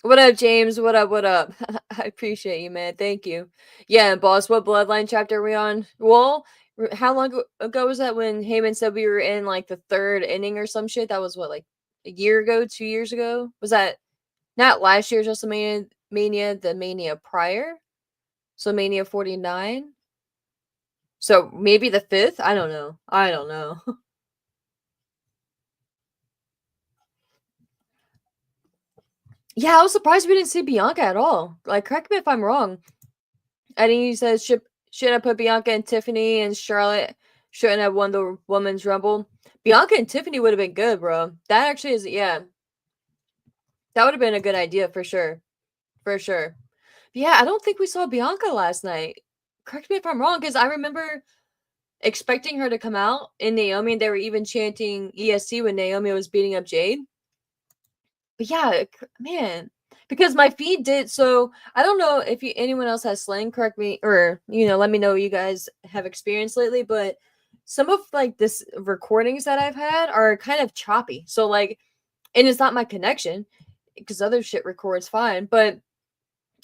What up, James? What up? What up? I appreciate you, man. Thank you. Yeah, boss. What bloodline chapter are we on? Well, how long ago was that when Heyman said we were in like the third inning or some shit? That was what, like a year ago, 2 years ago? Was that not last year's WrestleMania, the Mania prior? So Mania 49. So maybe the 5th? I don't know. I don't know. Yeah, I was surprised we didn't see Bianca at all. Like, correct me if I'm wrong. I think he says should I put Bianca and Tiffany and Charlotte shouldn't have won the Women's Rumble. Bianca and Tiffany would have been good, bro. That actually is that would have been a good idea for sure. For sure. But yeah, I don't think we saw Bianca last night. Correct me if I'm wrong, because I remember expecting her to come out in Naomi, and they were even chanting ESC when Naomi was beating up Jade. But yeah, man, because my feed did so. I don't know if anyone else has slang. Correct me, or let me know what you guys have experienced lately. But some of like this recordings that I've had are kind of choppy. So like, and it's not my connection because other shit records fine. But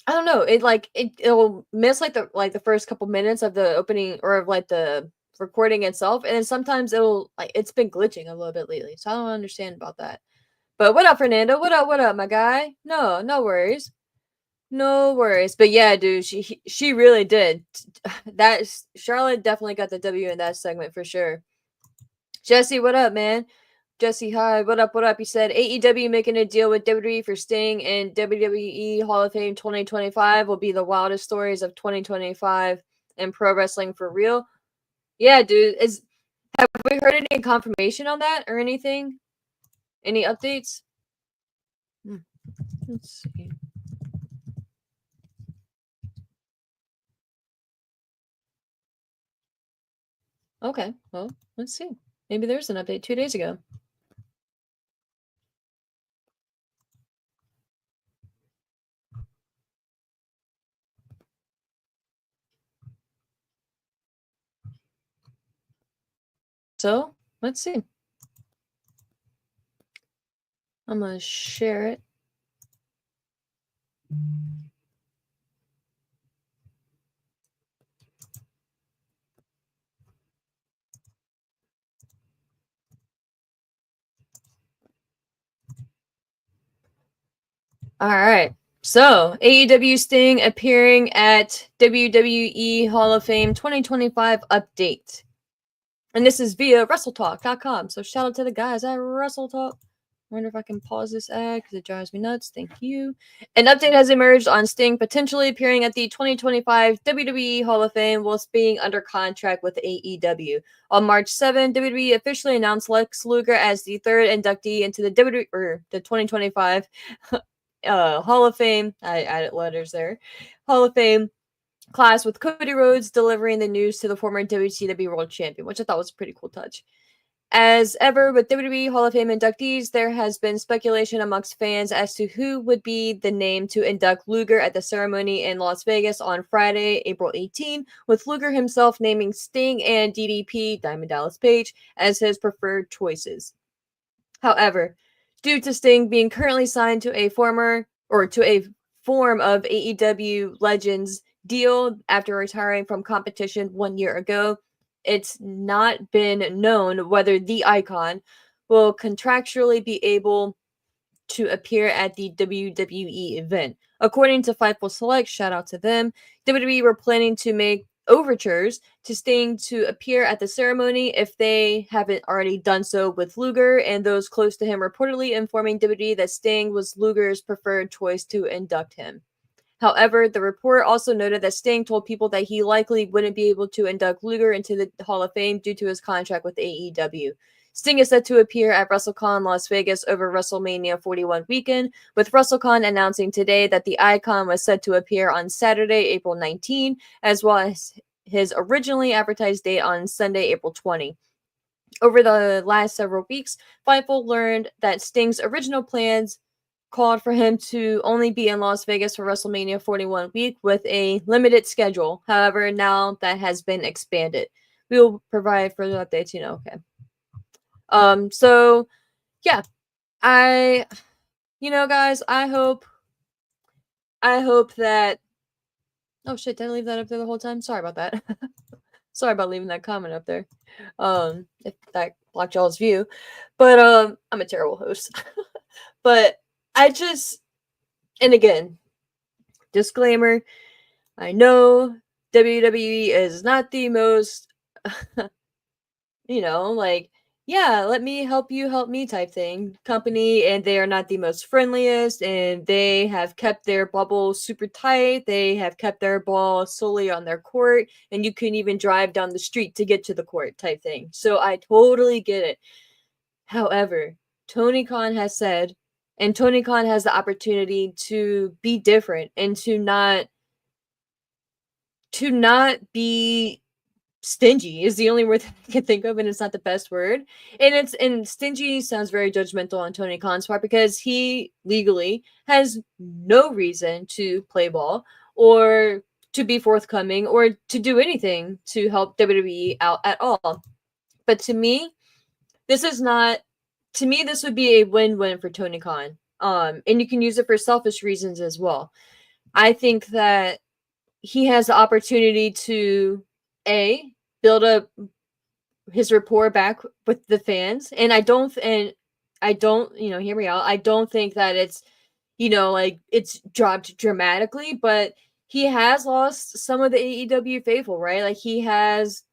I don't know. It'll miss like the first couple minutes of the opening or of like the recording itself, and then sometimes it'll like it's been glitching a little bit lately. So I don't understand about that. But what up, Fernando? What up, my guy? No worries. No worries. But yeah, dude, she really did. That Charlotte definitely got the W in that segment for sure. Jesse, what up, man? Jesse, hi. What up? What up? He said AEW making a deal with WWE for Sting and WWE Hall of Fame 2025 will be the wildest stories of 2025 and pro wrestling for real. Yeah, dude. Have we heard any confirmation on that or anything? Any updates? Let's see. Okay, well, let's see. Maybe there's an update 2 days ago. So, let's see. I'm going to share it. All right. So, AEW Sting appearing at WWE Hall of Fame 2025 update. And this is via WrestleTalk.com. So, shout out to the guys at WrestleTalk. Wonder if I can pause this ad because it drives me nuts. Thank you. An update has emerged on Sting potentially appearing at the 2025 WWE Hall of Fame whilst being under contract with AEW. On March 7, WWE officially announced Lex Luger as the third inductee into the the 2025 Hall of Fame. I added letters there. Hall of Fame class with Cody Rhodes delivering the news to the former WCW World Champion, which I thought was a pretty cool touch. As ever with WWE Hall of Fame inductees, there has been speculation amongst fans as to who would be the name to induct Luger at the ceremony in Las Vegas on Friday, April 18, with Luger himself naming Sting and DDP, Diamond Dallas Page, as his preferred choices. However, due to Sting being currently signed to a form of AEW Legends deal after retiring from competition 1 year ago, it's not been known whether the Icon will contractually be able to appear at the WWE event. According to Fightful Select, shout out to them, WWE were planning to make overtures to Sting to appear at the ceremony if they haven't already done so with Luger, and those close to him reportedly informing WWE that Sting was Luger's preferred choice to induct him. However, the report also noted that Sting told people that he likely wouldn't be able to induct Luger into the Hall of Fame due to his contract with AEW. Sting is set to appear at WrestleCon Las Vegas over WrestleMania 41 weekend, with WrestleCon announcing today that the Icon was set to appear on Saturday, April 19, as well as his originally advertised date on Sunday, April 20. Over the last several weeks, Fightful learned that Sting's original plans called for him to only be in Las Vegas for WrestleMania 41 week with a limited schedule. However, now that has been expanded. We will provide further updates, okay. So yeah, guys, I hope that oh shit, did I leave that up there the whole time? Sorry about that. Sorry about leaving that comment up there. If that blocked y'all's view. But I'm a terrible host. But and again, disclaimer, I know WWE is not the most, like, yeah, let me help you help me type thing company, and they are not the most friendliest, and they have kept their bubble super tight. They have kept their ball solely on their court, and you couldn't even drive down the street to get to the court type thing. So I totally get it. However, Tony Khan has said, and Tony Khan has the opportunity to be different and to not be stingy is the only word that I can think of, and it's not the best word. And stingy sounds very judgmental on Tony Khan's part because he legally has no reason to play ball or to be forthcoming or to do anything to help WWE out at all. But to me, this is not to me this would be a win-win for Tony Khan. And you can use it for selfish reasons as well. I think that he has the opportunity to a build up his rapport back with the fans, and I don't, hear me out. I don't think that it's, like it's dropped dramatically, but he has lost some of the AEW faithful, right? Like he has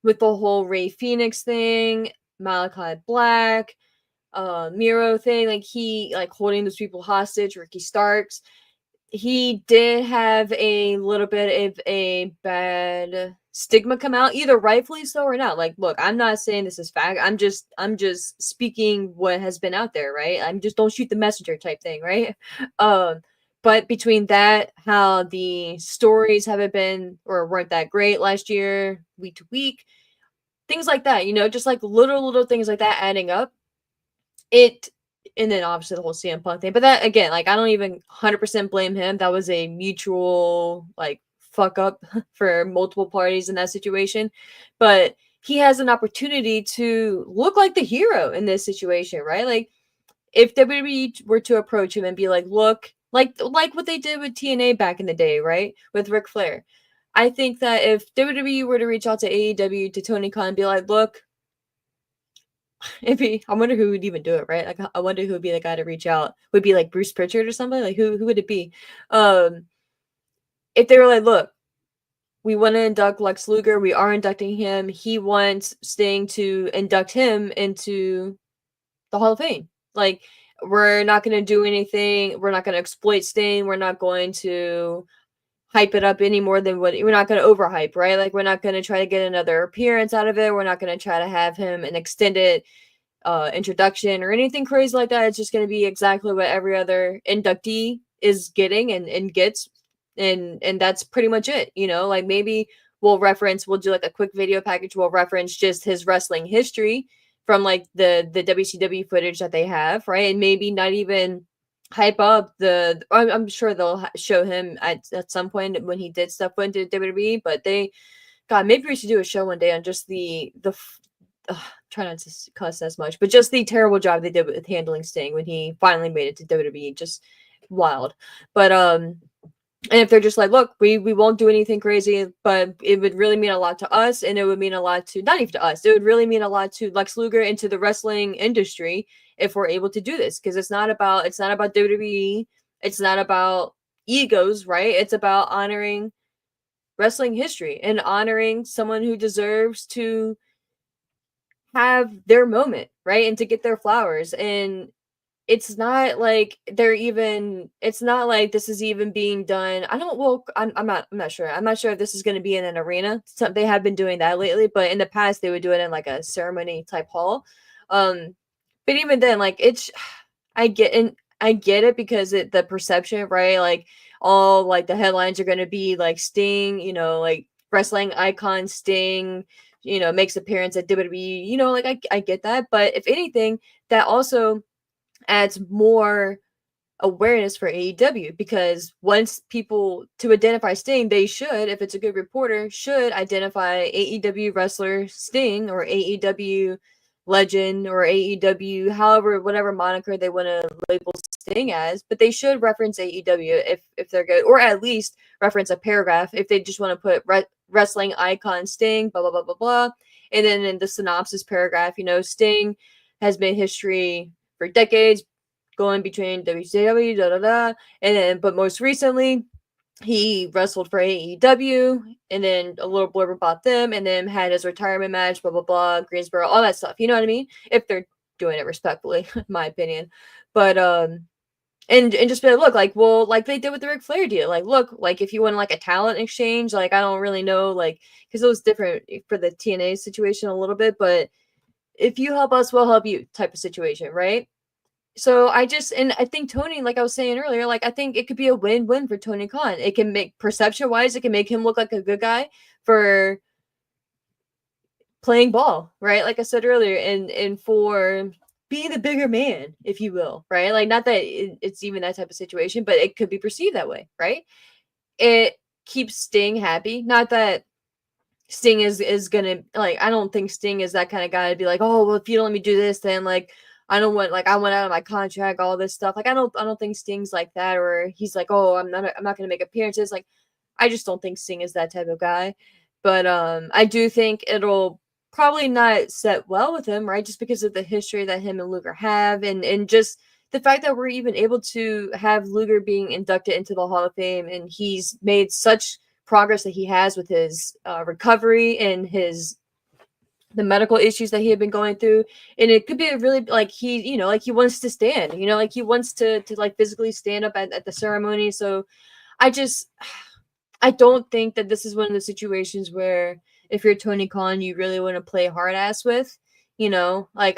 with the whole Ray Phoenix thing, Malachi Black, Miro thing, like he like holding those people hostage, Ricky Starks. He did have a little bit of a bad stigma come out, either rightfully so or not. Like, look, I'm not saying this is fact. I'm just speaking what has been out there, right? I'm just don't shoot the messenger type thing, right? Um, but between that, how the stories haven't been or weren't that great last year, week to week, things like that, just like little things like that adding up. It and then obviously the whole CM Punk thing. But that again, like I don't even 100% blame him. That was a mutual like fuck up for multiple parties in that situation. But he has an opportunity to look like the hero in this situation, right? Like if WWE were to approach him and be like, "Look, like what they did with TNA back in the day, right? With Ric Flair." I think that if WWE were to reach out to AEW to Tony Khan and be like, "Look, I wonder who would even do it, right? Like, I wonder who would be the guy to reach out. Would be like Bruce Pritchard or somebody? Like, who would it be? Um, if they were like, look, we want to induct Lex Luger, we are inducting him. He wants Sting to induct him into the Hall of Fame. Like, we're not going to do anything. We're not going to exploit Sting. We're not going to hype it up any more than what we're not going to overhype, right? Like, we're not going to try to get another appearance out of it. We're not going to try to have him an extended introduction or anything crazy like that. It's just going to be exactly what every other inductee is getting and gets, and that's pretty much it. Like maybe we'll do like a quick video package. We'll reference just his wrestling history from like the WCW footage that they have, right? And maybe not even hype up I'm sure they'll show him at some point when he did stuff into WWE, but God, maybe we should do a show one day on just try not to cuss as much, but just the terrible job they did with handling Sting when he finally made it to WWE, just wild. But and if they're just like, look, we won't do anything crazy, but it would really mean a lot to us, and it would mean a lot to not even to us, it would really mean a lot to Lex Luger and to the wrestling industry if we're able to do this, because it's not about WWE, it's not about egos, right? It's about honoring wrestling history and honoring someone who deserves to have their moment, right? And to get their flowers. And it's not like this is even being done. I don't well I'm not sure. I'm not sure if this is going to be in an arena. They have been doing that lately, but in the past they would do it in like a ceremony type hall. Um but even then like it's I get it because the perception, right? Like all like the headlines are going to be like Sting, like wrestling icon Sting, makes appearance at WWE, like I get that, but if anything, that also adds more awareness for AEW, because once people to identify Sting, they should, if it's a good reporter, should identify AEW wrestler Sting or AEW legend or AEW, however, whatever moniker they want to label Sting as, but they should reference AEW if they're good, or at least reference a paragraph if they just want to put wrestling icon Sting, blah blah blah blah blah, and then in the synopsis paragraph, Sting has made history for decades, going between WCW, da da da, and then but most recently he wrestled for AEW, and then a little blurb about them, and then had his retirement match, blah blah blah, Greensboro, all that stuff. You know what I mean? If they're doing it respectfully, in my opinion. But and just be like, look, like, well, like they did with the Ric Flair deal. Like, look, like if you want like a talent exchange, like I don't really know, like because it was different for the TNA situation a little bit, but if you help us, we'll help you type of situation, right? So and I think Tony, like I was saying earlier, like I think it could be a win-win for Tony Khan. It can make perception wise, it can make him look like a good guy for playing ball, right? Like I said earlier, and for being the bigger man, if you will, right? Like not that it's even that type of situation, but it could be perceived that way, right? It keeps Sting happy. Not that Sting is gonna like. I don't think Sting is that kind of guy to be like, oh well, if you don't let me do this, then like I don't want like I went out of my contract, all this stuff. Like I don't think Sting's like that, or he's like, oh I'm not gonna make appearances. Like I just don't think Sting is that type of guy. But I do think it'll probably not set well with him, right? Just because of the history that him and Luger have, and just the fact that we're even able to have Luger being inducted into the Hall of Fame, and he's made such progress that he has with his recovery and his the medical issues that he had been going through, and it could be a really like like he wants to stand, like he wants to like physically stand up at the ceremony. So I just I don't think that this is one of the situations where if you're Tony Khan, you really want to play hard ass with, like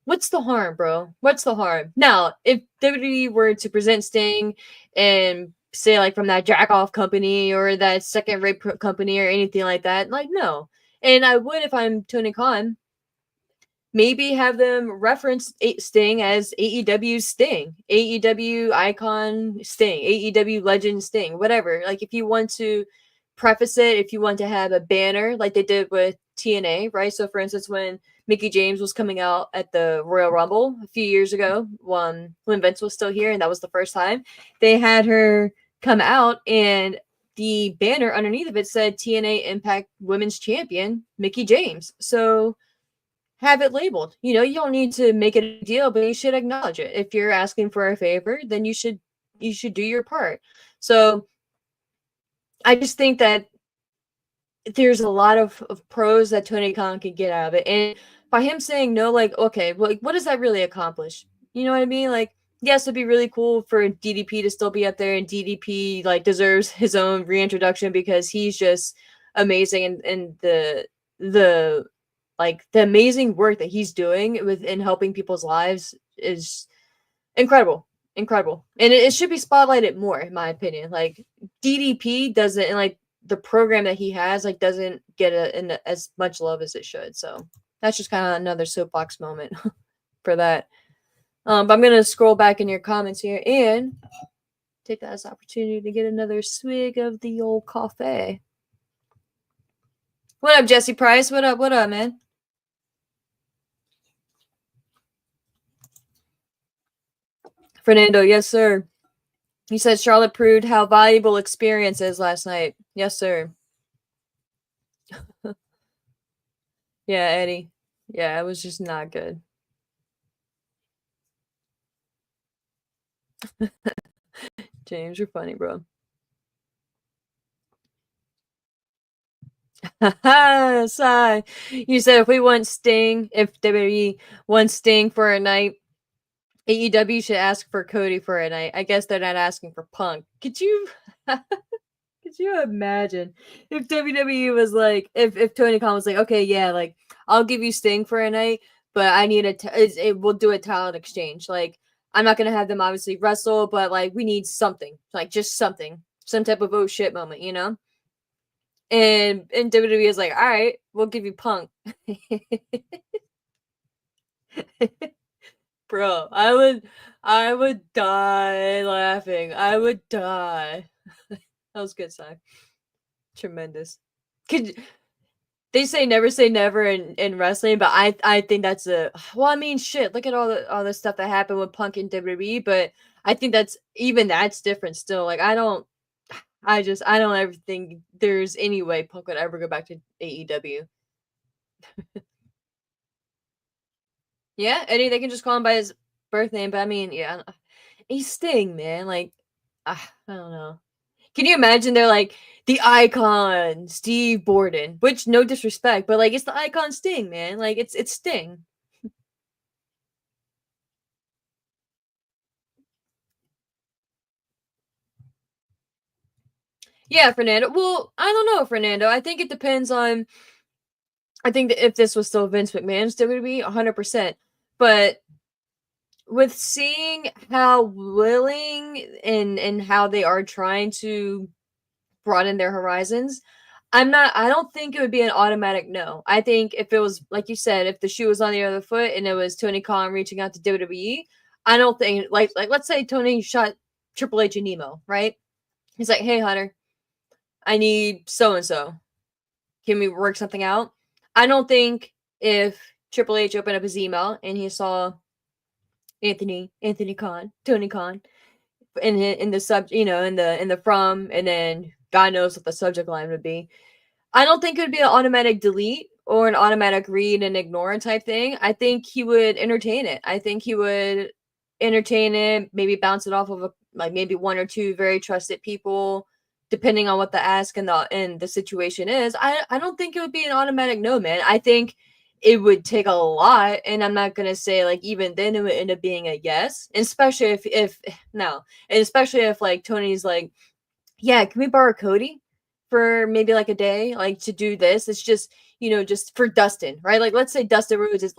what's the harm, bro? What's the harm? Now, if WWE were to present Sting and say like from that jack off company or that second rate company or anything like that, like no. And I would if I'm Tony Khan, maybe have them reference Sting as AEW Sting, AEW icon Sting, AEW legend Sting, whatever. Like if you want to preface it, if you want to have a banner like they did with TNA, right? So for instance, when Mickie James was coming out at the Royal Rumble a few years ago, when Vince was still here, and that was the first time, they had her come out and the banner underneath of it said TNA Impact Women's Champion Mickie James. So have it labeled. You don't need to make it a deal, but you should acknowledge it. If you're asking for a favor, then you should do your part. So I just think that there's a lot of pros that Tony Khan can get out of it. And by him saying no, like, okay, well, like, what does that really accomplish? You know what I mean? Like, yes, it'd be really cool for DDP to still be up there, and DDP like deserves his own reintroduction because he's just amazing, and the like the amazing work that he's doing in helping people's lives is incredible. Incredible. And it should be spotlighted more, in my opinion. Like DDP doesn't, and like the program that he has, like doesn't get as much love as it should. So that's just kind of another soapbox moment for that. But I'm gonna scroll back in your comments here and take that as an opportunity to get another swig of the old coffee. What up, Jesse Price? What up? What up, man? Fernando, yes, sir. He said Charlotte proved how valuable experience is last night. Yes, sir. Yeah, Eddie. Yeah, it was just not good. James, you're funny, bro. Sigh. You said if we want Sting, if WWE wants Sting for a night, AEW should ask for Cody for a night. I guess they're not asking for Punk. Could you could you imagine if WWE was like if Tony Khan was like, okay, yeah, like I'll give you Sting for a night, but I need we'll do a talent exchange. Like I'm not gonna have them obviously wrestle, but like we need something, like just something, some type of oh shit moment, And WWE is like, all right, we'll give you Punk. Bro, I would die laughing. I would die. That was good, sign. Tremendous. Could they say never in wrestling, but I think that's a well, I mean shit, look at all the stuff that happened with Punk and WWE, but I think that's different still. Like I don't ever think there's any way Punk would ever go back to AEW. Yeah, Eddie, they can just call him by his birth name, but I mean, yeah, he's Sting, man. Like, I don't know. Can you imagine they're like the icon Steve Borden, which no disrespect, but like it's the icon Sting, man. Like it's Sting. Yeah, Fernando. Well, I don't know, Fernando. I think it depends on. I think that if this was still Vince McMahon's WWE, 100%. But with seeing how willing and how they are trying to broaden their horizons, I don't think it would be an automatic no. I think if it was like you said, if the shoe was on the other foot and it was Tony Khan reaching out to WWE, I don't think like let's say Tony shot Triple H and Nemo, right? He's like, "Hey Hunter, I need so and so. Can we work something out?" I don't think if Triple H opened up his email and he saw Anthony Khan, Tony Khan, in the sub, in the from, and then God knows what the subject line would be. I don't think it would be an automatic delete or an automatic read and ignore type thing. I think he would entertain it. I think he would entertain it, maybe bounce it off of like maybe one or two very trusted people, depending on what the ask and the situation is. I don't think it would be an automatic no, man. I think it would take a lot, and I'm not gonna say like even then it would end up being a yes, especially if no, and especially if like Tony's like, yeah, can we borrow Cody for maybe like a day, like to do this? It's just, just for Dustin, right? Like, let's say Dustin Rhodes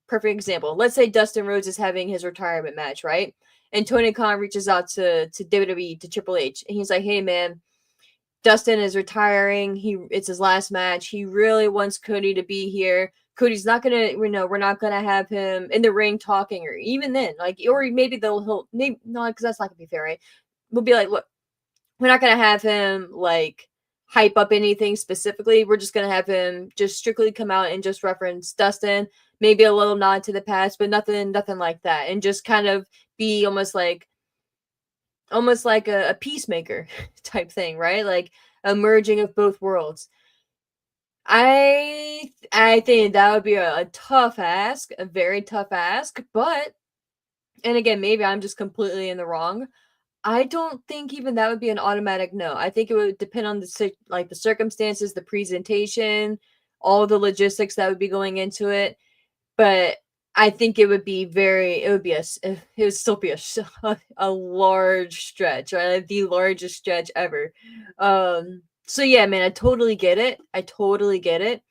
perfect example. Let's say Dustin Rhodes is having his retirement match, right? And Tony Khan reaches out to WWE, to Triple H, and he's like, hey, man, Dustin is retiring. It's his last match. He really wants Cody to be here. Cody's not gonna, we're not gonna have him in the ring talking, or even then, like, or maybe he'll maybe no, because that's not gonna be fair, right? We'll be like, look, we're not gonna have him like hype up anything specifically. We're just gonna have him just strictly come out and just reference Dustin, maybe a little nod to the past, but nothing like that, and just kind of be almost like a peacemaker type thing, right? Like a merging of both worlds. I think that would be a tough ask, a very tough ask, but and again, maybe I'm just completely in the wrong. I don't think even that would be an automatic no. I think it would depend on the circumstances, the presentation, all the logistics that would be going into it. But I think it would still be a large stretch, right? Like the largest stretch ever. So yeah, man, I totally get it. I totally get it.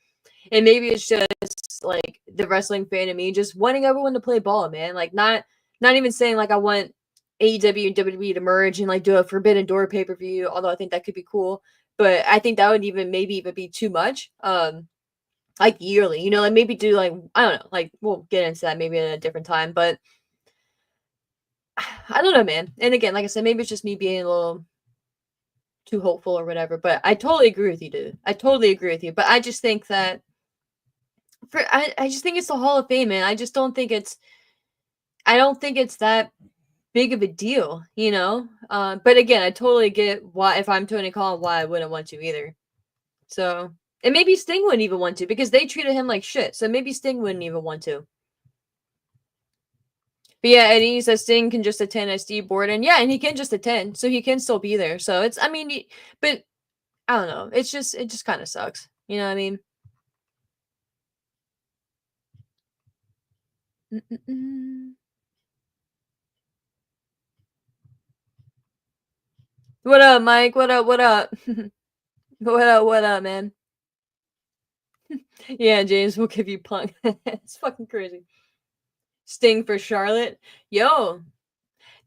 And maybe it's just like the wrestling fan in me just wanting everyone to play ball, man. Like not even saying like I want AEW and WWE to merge and like do a Forbidden Door pay per view, although I think that could be cool. But I think that would maybe even be too much. Like yearly, like maybe do like I don't know, like we'll get into that maybe at a different time. But I don't know, man. And again, like I said, maybe it's just me being a little too hopeful or whatever. But I totally agree with you, dude. I totally agree with you. But I just think that I just think it's the Hall of Fame, man. I don't think it's that big of a deal. But again, I totally get why if I'm Tony Khan, why I wouldn't want to either. So and maybe Sting wouldn't even want to because they treated him like shit. So maybe Sting wouldn't even want to. But yeah, and he says Sting can just attend as Steve Borden. Yeah, and he can just attend, so he can still be there. So it's, I mean, but I don't know. It just kind of sucks. You know what I mean? Mm-mm-mm. What up, Mike? What up? What up? What up? What up, man? Yeah, James, we'll give you Punk. It's fucking crazy. Sting for Charlotte. Yo,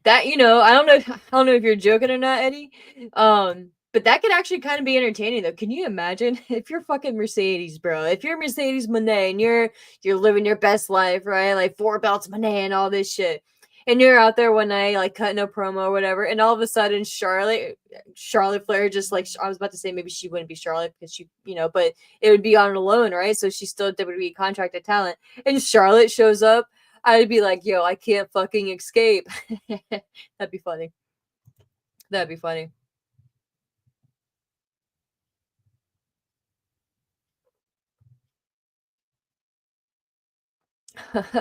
that I don't know if you're joking or not, Eddie. But that could actually kind of be entertaining though. Can you imagine if you're fucking Mercedes, bro? If you're Mercedes Monet and you're living your best life, right? Like 4 belts Monet and all this shit. And you're out there one night, like cutting a promo or whatever, and all of a sudden Charlotte Flair just like I was about to say maybe she wouldn't be Charlotte because but it would be on a loan, right? So she's still WWE contracted talent. And Charlotte shows up, I'd be like, yo, I can't fucking escape. That'd be funny. That'd be funny.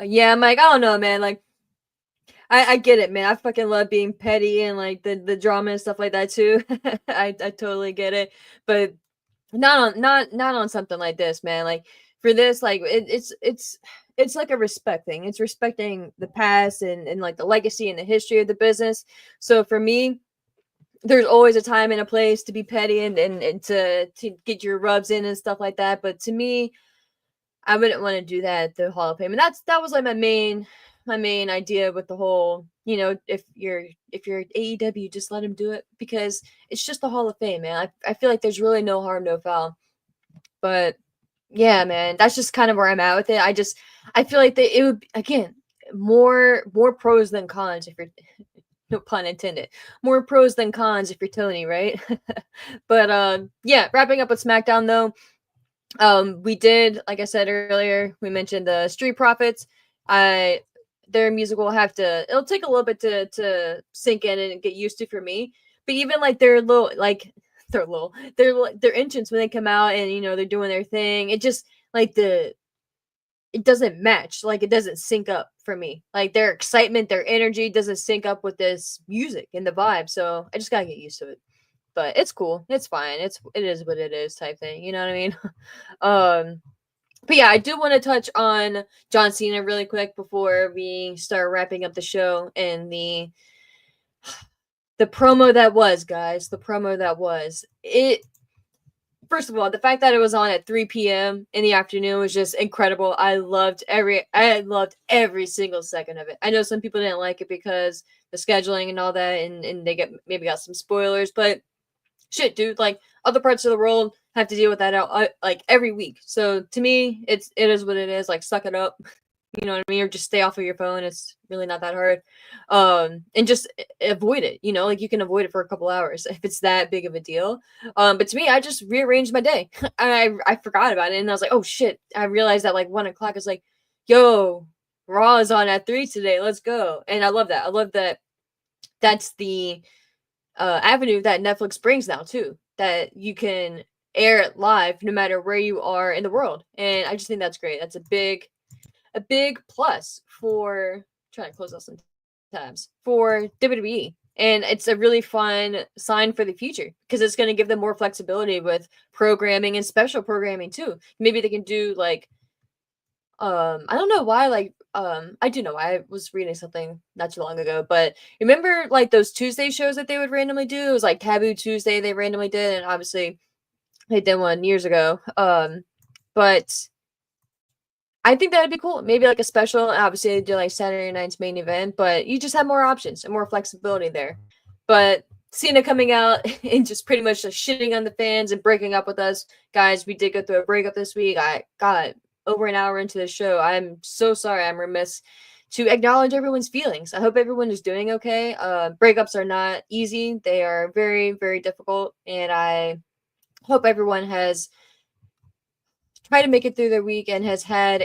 Yeah, I'm like, I don't know, man. Like, I get it, man. I fucking love being petty and like the drama and stuff like that too. I totally get it, but not on something like this, man. Like for this, like it's like a respect thing. It's respecting the past and like the legacy and the history of the business. So for me, there's always a time and a place to be petty and to get your rubs in and stuff like that. But to me, I wouldn't want to do that at the Hall of Fame. And that was like my main idea with the whole, if you're AEW, just let him do it because it's just the Hall of Fame, man. I feel like there's really no harm, no foul. But yeah, man, that's just kind of where I'm at with it. I feel like it would again more pros than cons if you're no pun intended. More pros than cons if you're Tony, right? But yeah, wrapping up with SmackDown though. We did, like I said earlier, we mentioned the Street Profits. Their music will have to. It'll take a little bit to sink in and get used to for me. But even like their entrance when they come out and they're doing their thing. It just like it doesn't match. Like it doesn't sync up for me. Like their excitement, their energy doesn't sync up with this music and the vibe. So I just gotta get used to it. But it's cool. It's fine. It is what it is type thing. You know what I mean? um but yeah, I do want to touch on John Cena really quick before we start wrapping up the show and the promo that was, guys. The promo that was. It First of all, the fact that it was on at 3 p.m. in the afternoon was just incredible. I loved every single second of it. I know some people didn't like it because the scheduling and all that, and they maybe got some spoilers, but shit, dude, like other parts of the world have to deal with that out like every week. So to me, it is what it is. Like suck it up. You know what I mean? Or just stay off of your phone. It's really not that hard. And just avoid it. Like you can avoid it for a couple hours if it's that big of a deal. But to me, I just rearranged my day. I forgot about it, and I was like, oh shit! I realized that like 1 o'clock is like, yo, Raw is on at 3 today. Let's go. And I love that. I love that. That's the avenue that Netflix brings now too. That you can air it live no matter where you are in the world, and I just think that's great. That's a big plus for trying to close out some tabs for WWE. And it's a really fun sign for the future because it's going to give them more flexibility with programming and special programming too. Maybe they can do like, I don't know why, like, I do know why. I was reading something not too long ago, but remember like those Tuesday shows that they would randomly do? It was like Taboo Tuesday they randomly did, and obviously they did one years ago. But I think that'd be cool. Maybe like a special. Obviously, they do like Saturday night's main event, but you just have more options and more flexibility there. But Cena coming out and just pretty much just shitting on the fans and breaking up with us, guys. We did go through a breakup this week. I got over an hour into the show. I'm so sorry. I'm remiss to acknowledge everyone's feelings. I hope everyone is doing okay. Breakups are not easy. They are very, very difficult, and I hope everyone has tried to make it through their week and has had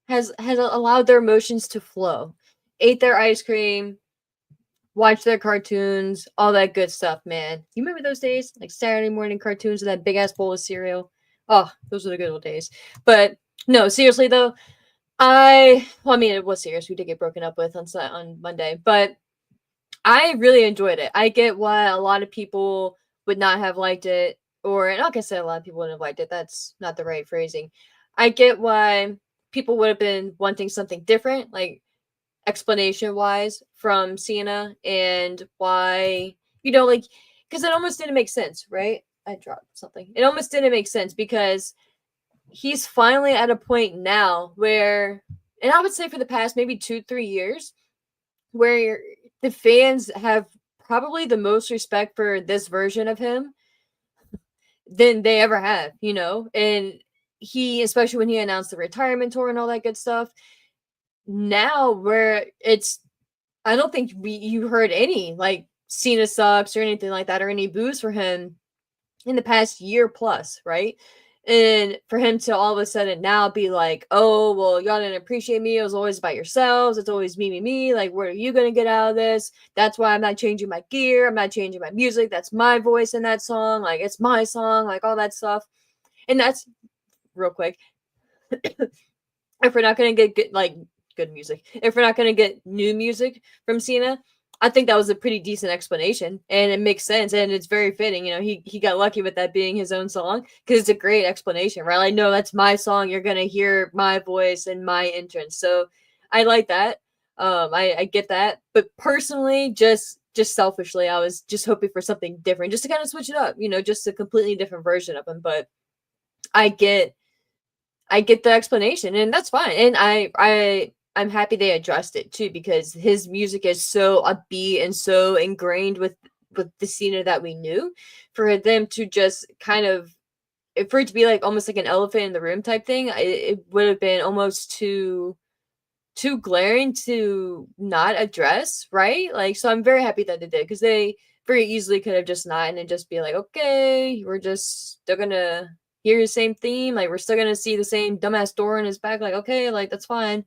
has allowed their emotions to flow, ate their ice cream, watched their cartoons, all that good stuff, man. You remember those days? Like Saturday morning cartoons with that big ass bowl of cereal. Oh, those are the good old days. But no, seriously though, I mean, it was serious. We did get broken up with on Monday, but I really enjoyed it. I get why a lot of people would not have liked it, or not gonna say a lot of people wouldn't have liked it. That's not the right phrasing. I get why people would have been wanting something different, like explanation wise from Cena, and why like because it almost didn't make sense, right? I dropped something. It almost didn't make sense because he's finally at a point now where, and I would say for the past maybe 2-3 years, where the fans have probably the most respect for this version of him than they ever have, and he, especially when he announced the retirement tour and all that good stuff, now where I don't think you heard any like Cena sucks or anything like that or any boos for him in the past year plus, right? And for him to all of a sudden now be like, oh, well, y'all didn't appreciate me. It was always about yourselves. It's always me, me, me. Like, what are you going to get out of this? That's why I'm not changing my gear. I'm not changing my music. That's my voice in that song. Like, it's my song, like all that stuff. And that's real quick. If we're not going to get like good music. If we're not gonna get new music from Cena, I think that was a pretty decent explanation, and it makes sense, and it's very fitting. You know, he got lucky with that being his own song because it's a great explanation, right? Like, no, that's my song. You're gonna hear my voice and my entrance. So I like that. I get that, but personally, just selfishly, I was just hoping for something different, just to kind of switch it up. You know, just a completely different version of him. But I get I get the explanation, and that's fine. And I'm happy they addressed it too, because his music is so upbeat and so ingrained with the Cena that we knew. For them to just kind of, for it to be like almost like an elephant in the room type thing, it would have been almost too glaring to not address, right? Like, so I'm very happy that they did, because they very easily could have just not and just be like, okay, we're just still gonna hear the same theme, like we're still gonna see the same dumbass door in his back, like, okay, like that's fine,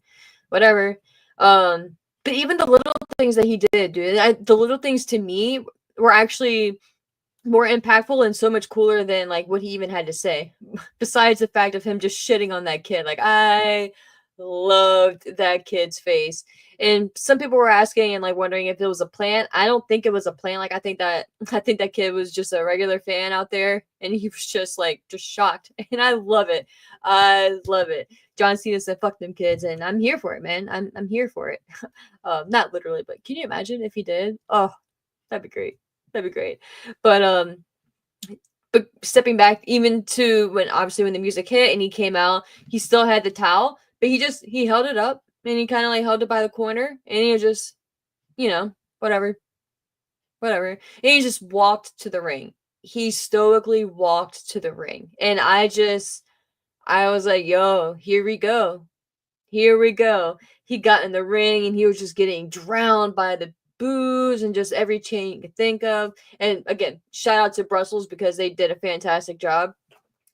whatever. But even the little things that he did, dude, the little things to me were actually more impactful and so much cooler than like what he even had to say. Besides the fact of him just shitting on that kid, like I loved that kid's face. And some people were asking and like wondering if it was a plant. I don't think it was a plant. Like I think that kid was just a regular fan out there, and he was just like just shocked. And I love it. I love it. John Cena said, "Fuck them kids," and I'm here for it, man. I'm here for it. Not literally, but can you imagine if he did? Oh, that'd be great. That'd be great. But but stepping back, even to when obviously when the music hit and he came out, he still had the towel, but he held it up and he kind of like held it by the corner, and he was just, you know, whatever, whatever. And he just walked to the ring. He stoically walked to the ring. And I was like, yo, here we go. Here we go. He got in the ring and he was just getting drowned by the boos and just every chant you could think of. And again, shout out to Brussels because they did a fantastic job.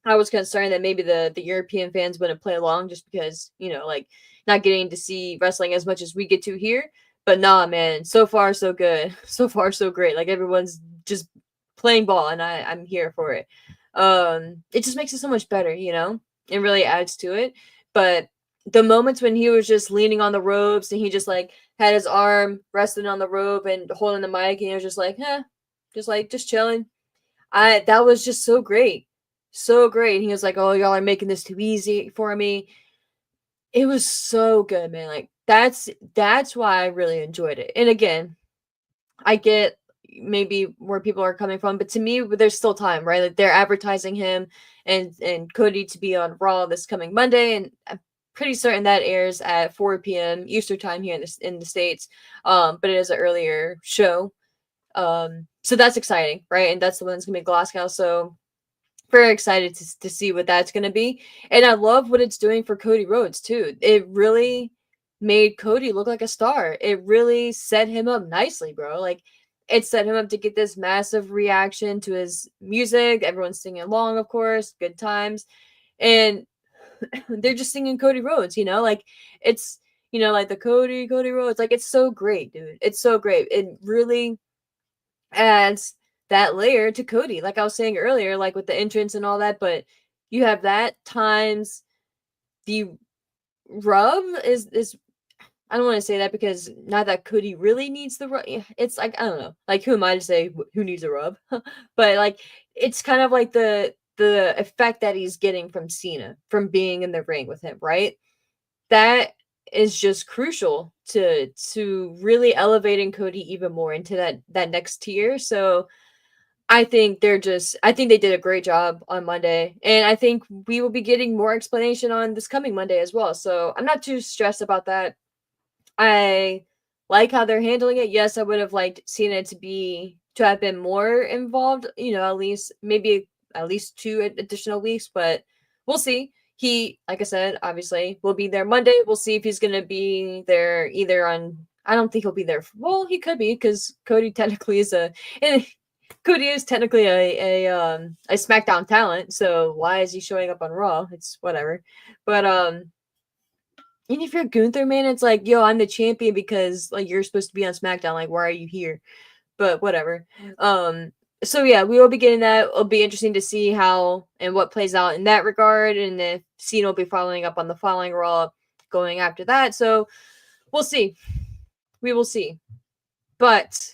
I was concerned that maybe the European fans wouldn't play along just because, you know, like not getting to see wrestling as much as we get to here. But nah, man, so far so good. So far so great. Like everyone's just playing ball, and I'm here for it. It just makes it so much better, you know? It really adds to it. But the moments when he was just leaning on the ropes and he just like had his arm resting on the rope and holding the mic and he was just like, just chilling. That was just so great. So great. And he was like, "Oh, y'all are making this too easy for me." It was so good, man. Like that's why I really enjoyed it. And again, I get maybe where people are coming from, but to me, there's still time, right? Like they're advertising him and Cody to be on Raw this coming Monday, and I'm pretty certain that airs at 4 p.m. Eastern time here in the States. But it is an earlier show. So that's exciting, right? And that's the one that's gonna be in Glasgow. So very excited to see what that's going to be. And I love what it's doing for Cody Rhodes too. It really made Cody look like a star. It really set him up nicely, bro. Like it set him up to get this massive reaction to his music. Everyone's singing along, of course, good times. And they're just singing Cody Rhodes, you know, like it's, you know, like the Cody Rhodes. Like it's so great, dude. It's so great. It really adds that layer to Cody, like I was saying earlier, like with the entrance and all that. But you have that times the rub is I don't want to say that because not that Cody really needs the rub. It's like I don't know, like who am I to say who needs a rub? But like it's kind of like the effect that he's getting from Cena from being in the ring with him, right? That is just crucial to really elevating Cody even more into that next tier. So I think they did a great job on Monday, and I think we will be getting more explanation on this coming Monday as well. So I'm not too stressed about that. I like how they're handling it. Yes, I would have liked Cena to have been more involved, you know, at least maybe at least 2 additional weeks, but we'll see. He, like I said, obviously will be there Monday. We'll see if he's gonna be there either on I don't think he'll be there. Well, he could be because Cody technically is and Cody is technically a SmackDown talent, so why is he showing up on Raw? It's whatever. But and if you're Gunther, man, it's like, yo, I'm the champion because like you're supposed to be on SmackDown. Like, why are you here? But whatever. So yeah, we will be getting that. It'll be interesting to see how and what plays out in that regard, and if Cena will be following up on the following Raw. going after that. So we'll see. We will see. But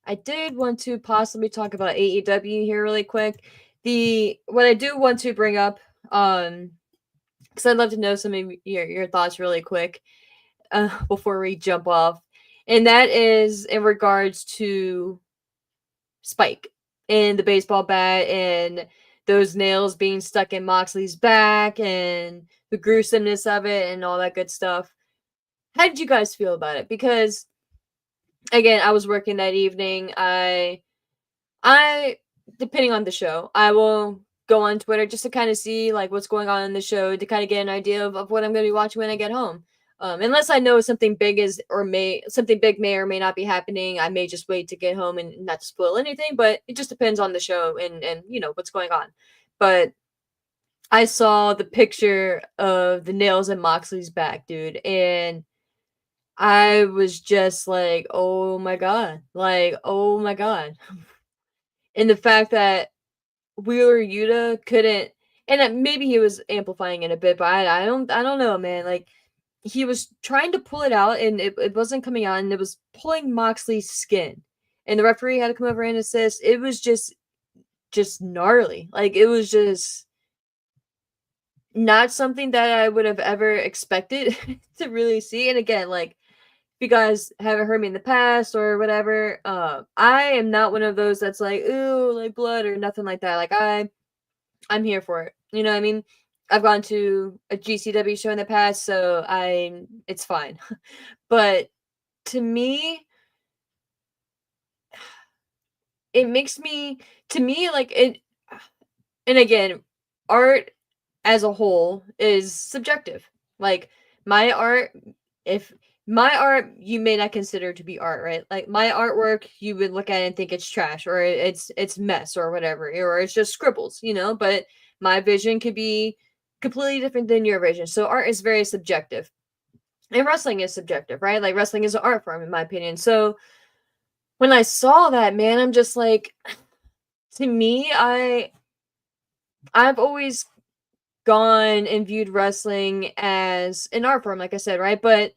I did want to possibly talk about AEW here really quick. What I do want to bring up, because I'd love to know some of your thoughts really quick, before we jump off, and that is in regards to Spike and the baseball bat and those nails being stuck in Moxley's back and the gruesomeness of it and all that good stuff. How did you guys feel about it? Because again, I was working that evening. I depending on the show, I will go on Twitter just to kind of see like what's going on in the show to kind of get an idea of what I'm going to be watching when I get home. Unless I know something big something big may or may not be happening, I may just wait to get home and not to spoil anything. But it just depends on the show and what's going on. But I saw the picture of the nails in Moxley's back, dude, and I was just like, oh my god, and the fact that Wheeler Yuta couldn't, and maybe he was amplifying it a bit, but I don't know, man. Like he was trying to pull it out, and it wasn't coming out, and it was pulling Moxley's skin, and the referee had to come over and assist. It was just gnarly. Like it was just not something that I would have ever expected to really see. And again, like if you guys haven't heard me in the past or whatever, I am not one of those that's like, ooh, like blood or nothing like that. Like I'm here for it. You know what I mean? I've gone to a GCW show in the past, so it's fine. But to me, it makes me to me like it, and again, art as a whole is subjective. Like my art, if my art you may not consider to be art, right? Like my artwork, you would look at it and think it's trash or it's mess or whatever, or it's just scribbles, But my vision could be completely different than your vision. So art is very subjective, and wrestling is subjective, right? Like wrestling is an art form, in my opinion. So when I saw that, man, I'm just like, to me, I've always gone and viewed wrestling as an art form, like I said, right? But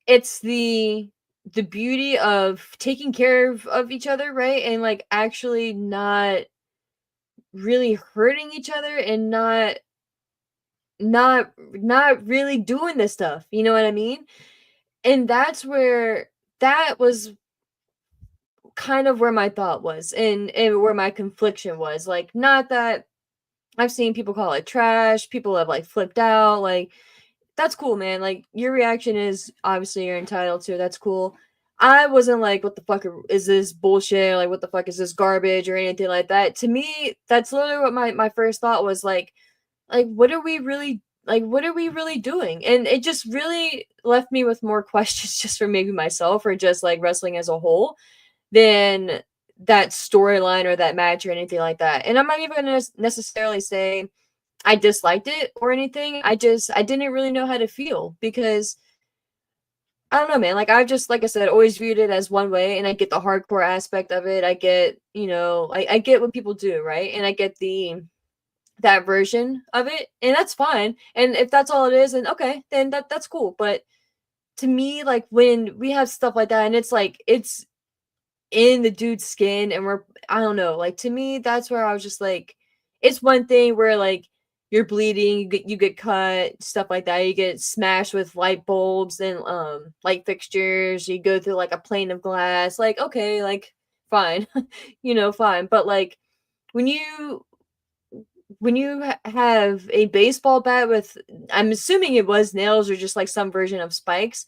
it's the beauty of taking care of each other, right? And like actually not really hurting each other and not really doing this stuff. You know what I mean? And that was kind of where my thought was and where my confliction was. Like not that I've seen people call it trash, people have like flipped out, like that's cool, man. Like your reaction is obviously you're entitled to. That's cool. I wasn't like, what the fuck is this bullshit? Like, what the fuck is this garbage or anything like that? To me, that's literally what my first thought was like, what are we really like? What are we really doing? And it just really left me with more questions, just for maybe myself or just like wrestling as a whole, than that storyline or that match or anything like that. And I'm not even gonna necessarily say I disliked it or anything. I didn't really know how to feel because I don't know, man. Like I've just, like I said, always viewed it as one way, and I get the hardcore aspect of it. I get, I get what people do, right? And I get that version of it, and that's fine. And if that's all it is, then okay, then that's cool. But to me, like when we have stuff like that, and it's like it's in the dude's skin, and I don't know, like to me, that's where I was just like, it's one thing where like you're bleeding, you get cut, stuff like that. You get smashed with light bulbs and light fixtures. You go through like a plane of glass. Like okay, like fine, fine. But like when you have a baseball bat with, I'm assuming it was nails or just like some version of spikes,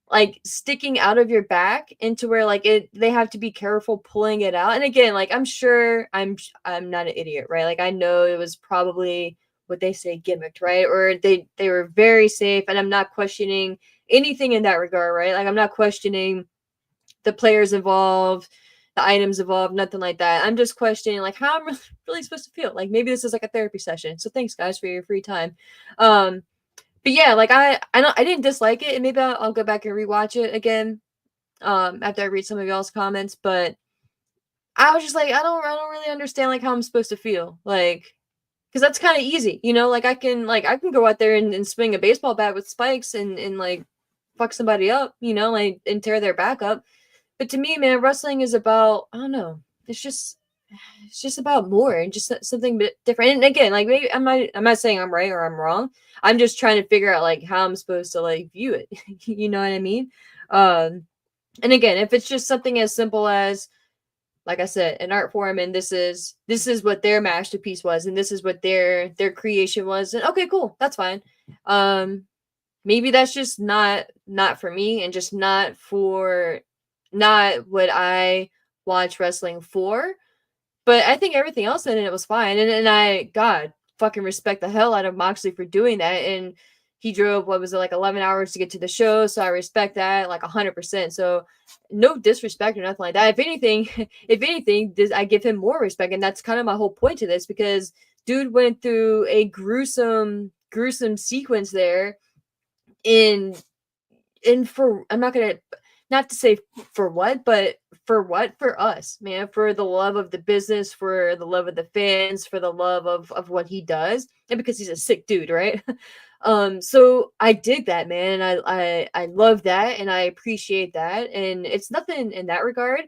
like sticking out of your back into where like they have to be careful pulling it out. And again, like I'm sure I'm not an idiot, right? Like I know it was probably what they say gimmicked, right? Or they were very safe, and I'm not questioning anything in that regard, right? Like I'm not questioning the players involved, the items involved, nothing like that. I'm just questioning like how I'm really supposed to feel. Like maybe this is like a therapy session. So thanks guys for your free time. But yeah, like I didn't dislike it, and maybe I'll go back and rewatch it again after I read some of y'all's comments. But I was just like, I don't really understand like how I'm supposed to feel. Like because that's kind of easy, you know. Like I can go out there and swing a baseball bat with spikes and like fuck somebody up, you know, like and tear their back up. But to me, man, wrestling is about, I don't know. It's just about more and just something bit different. And again, like maybe I'm not saying I'm right or I'm wrong. I'm just trying to figure out like how I'm supposed to like view it. You know what I mean? And again, if it's just something as simple as, like I said, an art form, and this is what their masterpiece was, and this is what their creation was, and okay, cool, that's fine. Um, maybe that's just not for me, and just not what I watch wrestling for. But I think everything else in it was fine, and I God fucking respect the hell out of Moxley for doing that. And he drove, what was it, like 11 hours to get to the show, so I respect that like 100%. So no disrespect or nothing like that. If anything, if anything, I give him more respect, and that's kind of my whole point to this, because dude went through a gruesome sequence there in for, I'm not gonna, not to say for what, but for us, man, for the love of the business, for the love of the fans, for the love of what he does, and because he's a sick dude, right? So I dig that, man, and I love that, and I appreciate that, and it's nothing in that regard.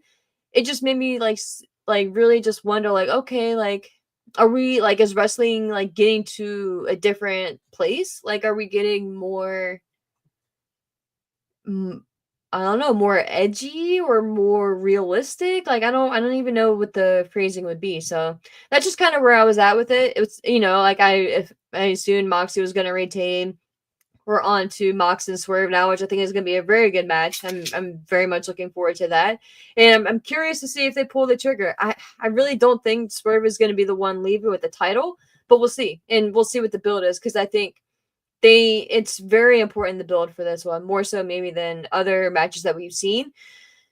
It just made me like really just wonder, like, okay, like, are we, like, is wrestling like getting to a different place? Like, are we getting more, mm, I don't know, more edgy or more realistic? Like, I don't even know what the phrasing would be. So that's just kind of where I was at with it. It was, you know, like if I assumed Moxie was gonna retain. We're on to Mox and Swerve now, which I think is going to be a very good match. I'm very much looking forward to that, and I'm curious to see if they pull the trigger. I really don't think Swerve is going to be the one leaving with the title, but we'll see, and we'll see what the build is, because I think it's very important, the build for this one, more so maybe than other matches that we've seen.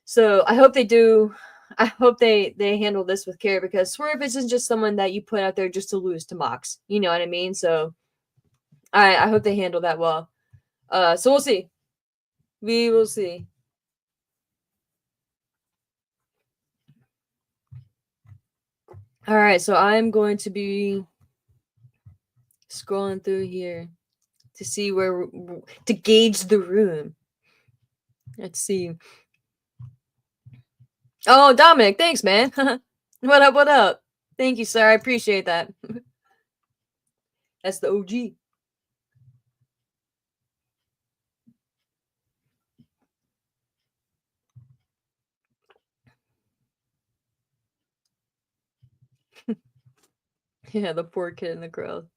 So I hope they do. I hope they handle this with care, because Swerve isn't just someone that you put out there just to lose to Mox. You know what I mean? So I hope they handle that well. So we'll see. We will see. All right, so I'm going to be scrolling through here to see to gauge the room. Let's see. Oh, Dominic, thanks, man. What up? What up? Thank you, sir. I appreciate that. That's the OG. Yeah, the poor kid in the crowd.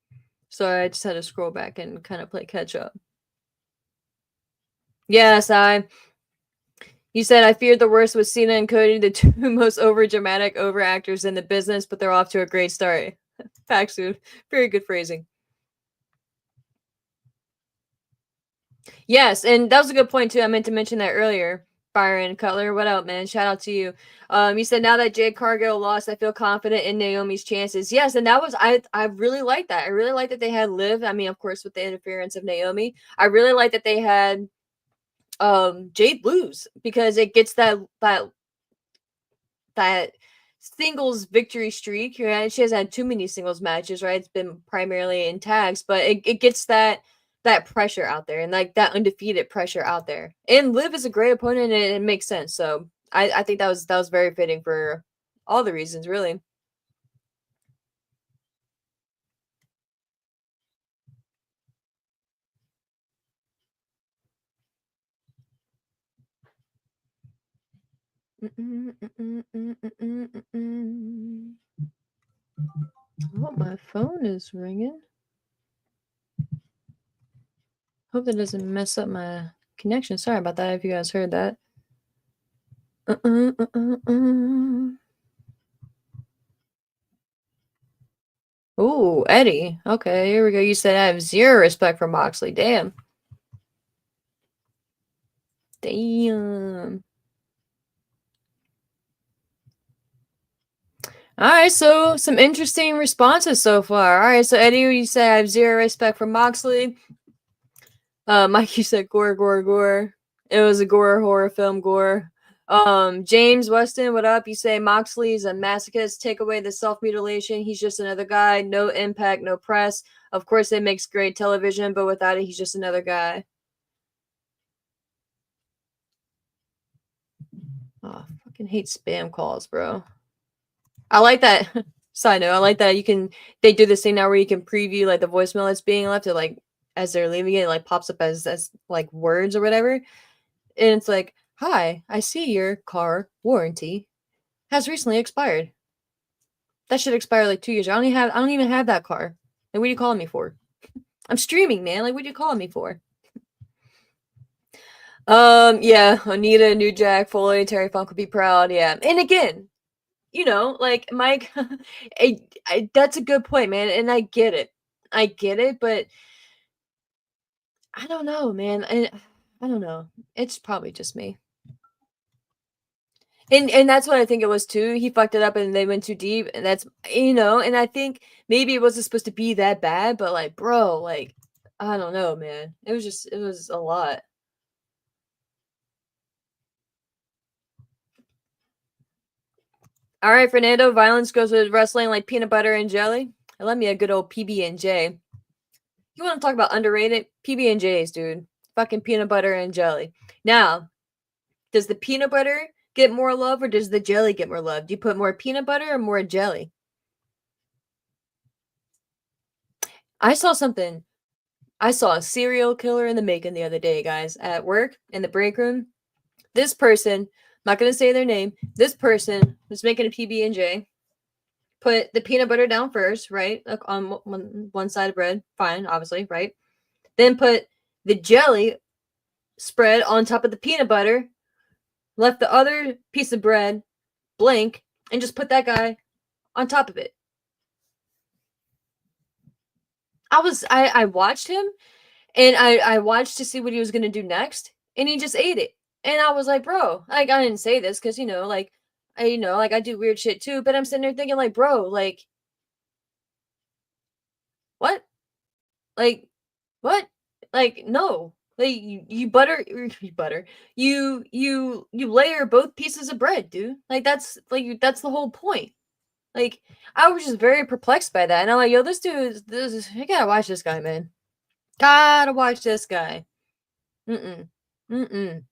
Sorry, I just had to scroll back and kind of play catch up. Yes, you said I feared the worst with Cena and Cody, the two most over dramatic over actors in the business, but they're off to a great start. Facts, dude. Very good phrasing. Yes, and that was a good point too. I meant to mention that earlier. Byron Cutler, what up, man? Shout out to you. You said now that Jade Cargill lost, I feel confident in Naomi's chances. Yes, and that was I really like that. I really like that they had Liv. I mean, of course, with the interference of Naomi. I really like that they had Jade lose, because it gets that singles victory streak. Right? She hasn't had too many singles matches, right? It's been primarily in tags, but it gets that pressure out there, and like that undefeated pressure out there. And Liv is a great opponent, and it makes sense. So I think that was very fitting for all the reasons, really. Oh, my phone is ringing. Hope that doesn't mess up my connection. Sorry about that if you guys heard that. Ooh, Eddie. Okay, here we go. You said I have zero respect for Moxley. Damn. Damn. All right, so some interesting responses so far. All right, so Eddie, you said I have zero respect for Moxley. Mike, you said gore, gore, gore. It was a gore horror film, gore. James Weston, what up? You say Moxley's a masochist. Take away the self mutilation. He's just another guy. No impact, no press. Of course, it makes great television, but without it, he's just another guy. Oh, I fucking hate spam calls, bro. I like that. Side note, I like that they do this thing now where you can preview like the voicemail that's being left. It like as they're leaving it, it like pops up as like words or whatever. And it's like, hi, I see your car warranty has recently expired. That should expire like 2 years. I don't even have that car. Like, what are you calling me for? I'm streaming, man. Like, what are you calling me for? Yeah, Anita, New Jack, Foley, Terry Funk would be proud. Yeah, and again, like Mike, that's a good point, man, and I get it, but I don't know, man. I don't know. It's probably just me. And that's what I think it was too. He fucked it up and they went too deep, and that's and I think maybe it wasn't supposed to be that bad, but like, bro, like, I don't know, man. It was a lot. All right, Fernando, violence goes with wrestling like peanut butter and jelly. I love me a good old PB and J. You want to talk about underrated PB and J's, dude? Fucking peanut butter and jelly. Now, does the peanut butter get more love or does the jelly get more love? Do you put more peanut butter or more jelly? I saw something. I saw a serial killer in the making the other day, guys, at work in the break room. This person, I'm not gonna say their name. This person was making a PB and J. Put the peanut butter down first, right? Like on one side of bread, fine, obviously, right? Then put the jelly spread on top of the peanut butter. Left the other piece of bread blank, and just put that guy on top of it. I watched him, and I watched to see what he was gonna do next, and he just ate it. And I was like, bro, like, I didn't say this because like, like, I do weird shit too, but I'm sitting there thinking like, bro, like, what? Like, what? Like, no. Like, you butter you butter. You layer both pieces of bread, dude. Like, that's the whole point. Like, I was just very perplexed by that. And I'm like, yo, you gotta watch this guy, man. Gotta watch this guy. Mm-mm. Mm-mm.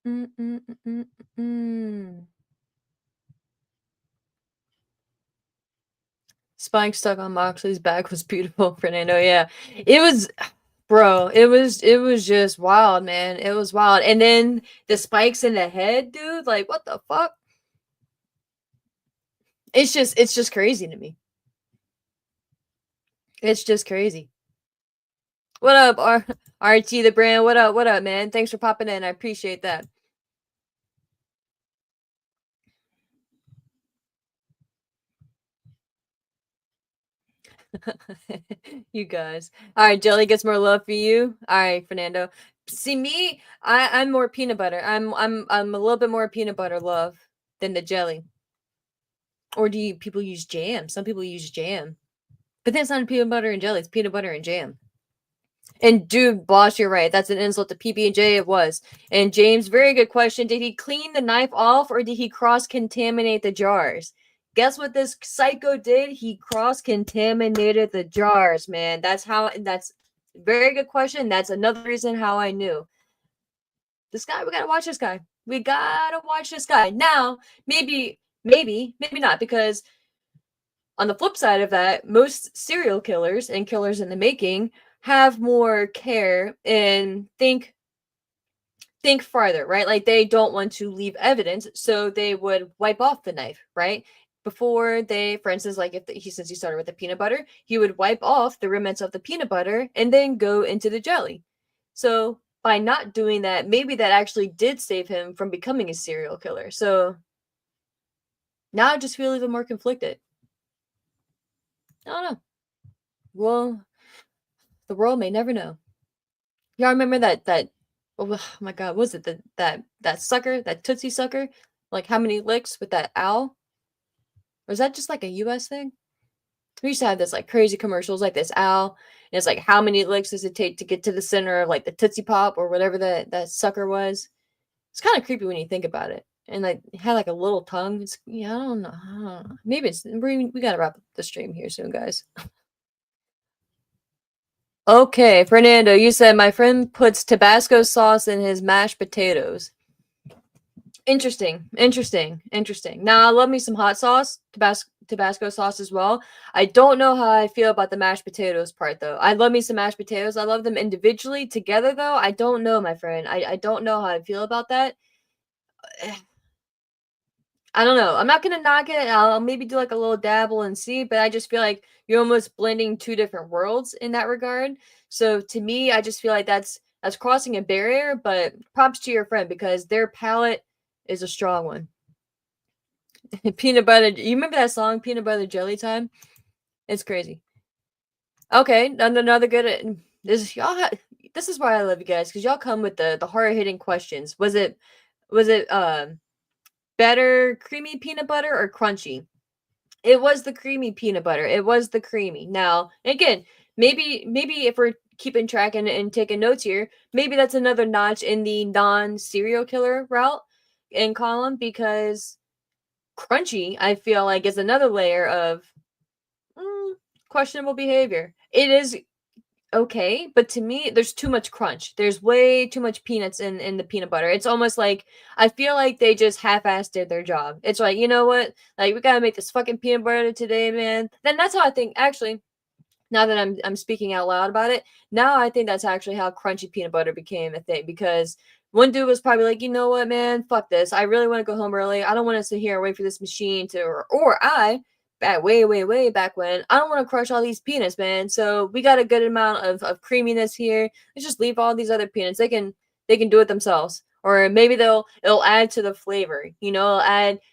Mm-mm-mm-mm-mm. Spike stuck on Moxley's back was beautiful, Fernando. Yeah. It was bro, it was just wild, man. It was wild. And then the spikes in the head, dude, like what the fuck? It's just crazy to me. It's just crazy. What up, RT the brand? What up, man? Thanks for popping in. I appreciate that. You guys. All right, Jelly gets more love for you. All right, Fernando. See me, I'm more peanut butter. I'm a little bit more peanut butter love than the jelly. Or do you people use jam? Some people use jam. But that's not peanut butter and jelly, it's peanut butter and jam. And dude, boss, you're right. That's an insult to PB&J. It was. And James, very good question. Did he clean the knife off or did he cross contaminate the jars? Guess what this psycho did? He cross contaminated the jars, man. That's very good question. That's another reason how I knew. This guy, we gotta watch this guy. We gotta watch this guy. Now, maybe not, because on the flip side of that, most serial killers and killers in the making have more care and think farther, right? Like they don't want to leave evidence, so they would wipe off the knife, right? Before they, for instance, like if since he started with the peanut butter, he would wipe off the remnants of the peanut butter and then go into the jelly. So by not doing that, maybe that actually did save him from becoming a serial killer. So now I just feel even more conflicted. I don't know. Well, the world may never know. Y'all remember that oh my god, what was it that sucker, that Tootsie sucker? Like how many licks with that owl? Was that just like a US thing? We used to have this like crazy commercials like this owl. And it's like how many licks does it take to get to the center of like the Tootsie Pop or whatever that sucker was. It's kind of creepy when you think about it. And like it had like a little tongue. It's yeah, I don't know. I don't know. Maybe it's we gotta wrap up the stream here soon, guys. Okay, Fernando, you said my friend puts Tabasco sauce in his mashed potatoes. Interesting, interesting, interesting. Now I love me some hot sauce, Tabasco sauce as well. I don't know how I feel about the mashed potatoes part though. I love me some mashed potatoes. I love them individually. Together though, I don't know, my friend. I don't know how I feel about that. I don't know. I'm not gonna knock it. I'll maybe do like a little dabble and see, but I just feel like you're almost blending two different worlds in that regard. So to me, I just feel like that's crossing a barrier. But props to your friend because their palate is a strong one. Peanut butter. You remember that song, Peanut Butter Jelly Time? It's crazy. Okay, another good. This y'all. This is why I love you guys because y'all come with the hard hitting questions. Was it better creamy peanut butter or crunchy? It was the creamy peanut butter. It was the creamy. Now, again, maybe if we're keeping track and taking notes here, maybe that's another notch in the non serial killer route in column because crunchy, I feel like, is another layer of questionable behavior. It is okay, but to me, there's too much crunch. There's way too much peanuts in the peanut butter. It's almost like I feel like they just half-assed did their job. It's like, you know what? Like we gotta make this fucking peanut butter today, man. Then that's how I think. Actually, now that I'm speaking out loud about it, now I think that's actually how crunchy peanut butter became a thing because one dude was probably like, you know what, man, fuck this. I really want to go home early. I don't want to sit here and wait for this machine to, or I, back way back when, I don't want to crush all these peanuts, man. So we got a good amount of creaminess here. Let's just leave all these other peanuts. They can do it themselves. Or maybe it'll add to the flavor. You know,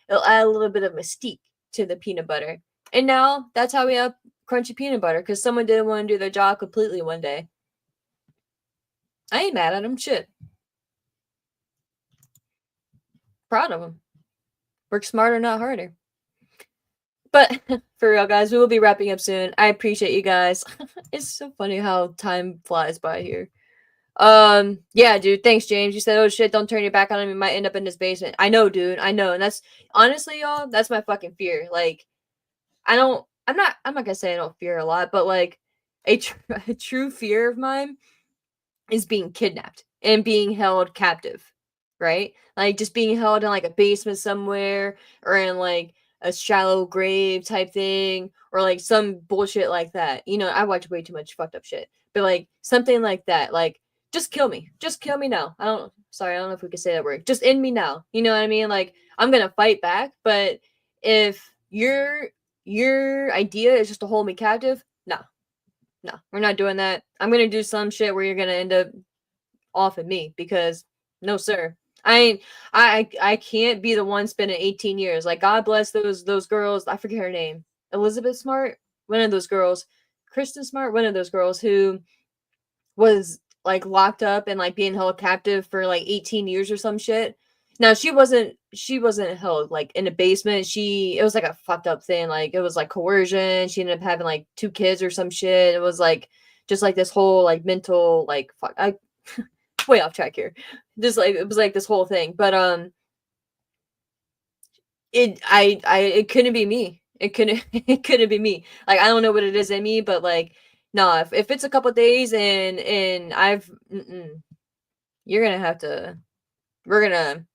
it'll add a little bit of mystique to the peanut butter. And now that's how we have crunchy peanut butter because someone didn't want to do their job completely one day. I ain't mad at them. Shit. Proud of them. Work smarter, not harder. But for real, guys, we will be wrapping up soon. I appreciate you guys. It's so funny how time flies by here. Yeah, dude. Thanks, James. You said, "Oh shit, don't turn your back on him. You might end up in this basement." I know, dude. I know, and that's honestly, y'all. That's my fucking fear. Like, I don't. I'm not. I'm not gonna say I don't fear a lot, but like, a true fear of mine is being kidnapped and being held captive, right? Like just being held in like a basement somewhere or in like a shallow grave type thing or like some bullshit like that. You know, I watch way too much fucked up shit, but like something like that, like just kill me. Just kill me now. Sorry, I don't know if we could say that word. Just end me now. You know what I mean? Like I'm going to fight back, but if your idea is just to hold me captive, no, no, we're not doing that. I'm gonna do some shit where you're gonna end up off of me because no, sir. I ain't. I can't be the one spending 18 years. Like God bless those girls. I forget her name. Elizabeth Smart, one of those girls. Kristen Smart, one of those girls who was like locked up and like being held captive for like 18 years or some shit. Now she wasn't held like in a basement. It was like a fucked up thing. Like it was like coercion. She ended up having like two kids or some shit. It was like just like this whole like mental like fuck I way off track here. Just like it was like this whole thing. But it couldn't be me. It couldn't it couldn't be me. Like I don't know what it is in me, but like nah, if it's a couple days and you're gonna have to we're gonna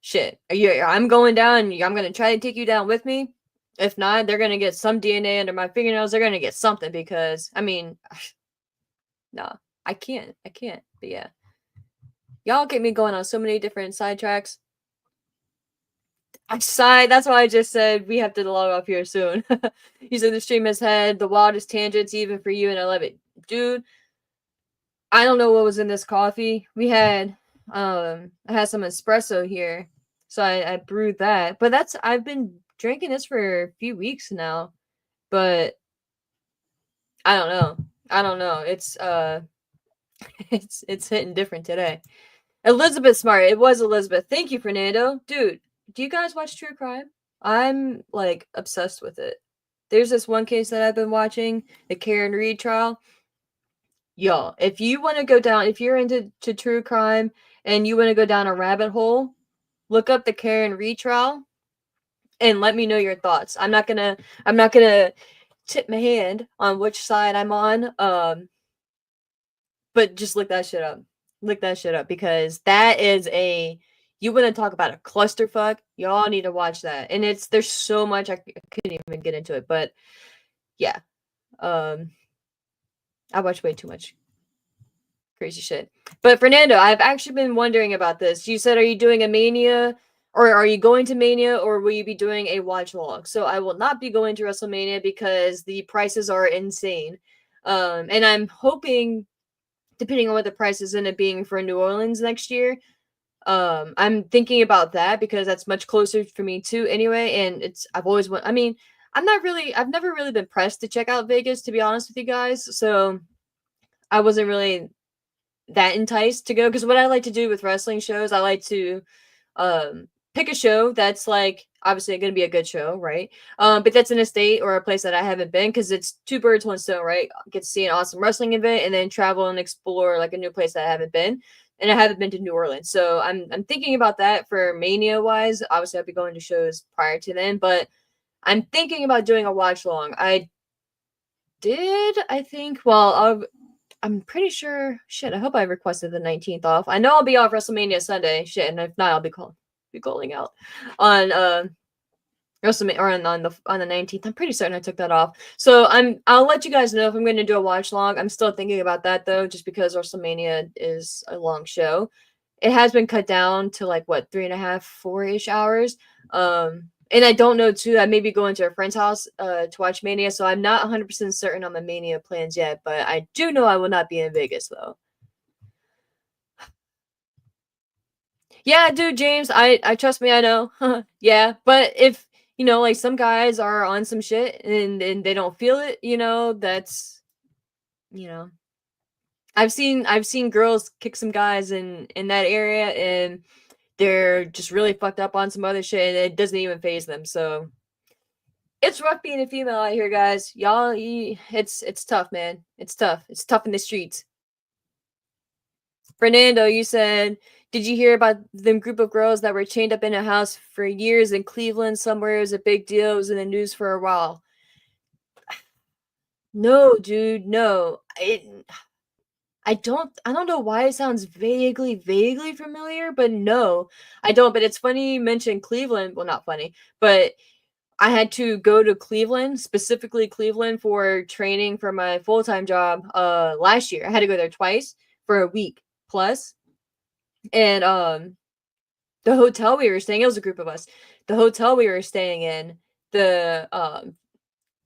shit. I'm going down. I'm gonna try to take you down with me. If not, they're gonna get some DNA under my fingernails. They're gonna get something because I mean, no, I can't. I can't. But yeah, y'all get me going on so many different sidetracks. I sighed. That's why I just said we have to log off here soon. You said the stream has had the wildest tangents, even for you, and I love it, dude. I don't know what was in this coffee. I had some espresso here, so I brewed that. But I've been drinking this for a few weeks now, but I don't know. I don't know. It's it's hitting different today. Elizabeth Smart. It was Elizabeth. Thank you, Fernando. Dude, do you guys watch true crime? I'm like obsessed with it. There's this one case that I've been watching, the Karen Reed trial. Y'all, if you want to go down, if you're into true crime and you want to go down a rabbit hole, look up the Karen Reed trial and let me know your thoughts. I'm not gonna tip my hand on which side I'm on. But just look that shit up. Look that shit up because that is a you want to talk about a clusterfuck. Y'all need to watch that. And there's so much I couldn't even get into it, but yeah. Um I watch way too much crazy shit. But Fernando, I've actually been wondering about this. You said, are you doing a Mania, or are you going to Mania, or will you be doing a watch log? So I will not be going to WrestleMania because the prices are insane. And I'm hoping, depending on what the prices end up being for New Orleans next year, I'm thinking about that because that's much closer for me too anyway. And I mean, I've never really been pressed to check out Vegas, to be honest with you guys. So I wasn't really that enticed to go because what I like to do with wrestling shows, I like to pick a show that's like obviously going to be a good show, right? But that's in a state or a place that I haven't been because it's two birds, one stone, right? Get to see an awesome wrestling event and then travel and explore like a new place that I haven't been. And I haven't been to New Orleans, so I'm thinking about that for Mania wise. Obviously, I'll be going to shows prior to then, but I'm thinking about doing a watch long. I think. I'm pretty sure. Shit, I hope I requested the 19th off. I know I'll be off WrestleMania Sunday. Shit, and if not, I'll be calling out on WrestleMania or on the 19th. I'm pretty certain I took that off. So I'll let you guys know if I'm going to do a watch log. I'm still thinking about that though, just because WrestleMania is a long show. It has been cut down to like what 3.5, 4-ish hours. And I don't know too. I may be going to a friend's house to watch Mania, so I'm not 100% certain on my Mania plans yet. But I do know I will not be in Vegas though. Yeah, dude, James, I trust me, I know. Yeah, but if like some guys are on some shit and they don't feel it, you know. I've seen girls kick some guys in that area and they're just really fucked up on some other shit and it doesn't even phase them. So it's rough being a female out here, guys. It's tough, man. It's tough. It's tough in the streets. Fernando, you said, did you hear about them group of girls that were chained up in a house for years in Cleveland somewhere? It was a big deal. It was in the news for a while. No, dude, no. I don't know why it sounds vaguely familiar, but no, I don't. But it's funny you mentioned Cleveland. Well, not funny, but I had to go to Cleveland, specifically Cleveland, for training for my full-time job last year. I had to go there twice for a week plus. And the hotel we were staying, it was a group of us. The hotel we were staying in, the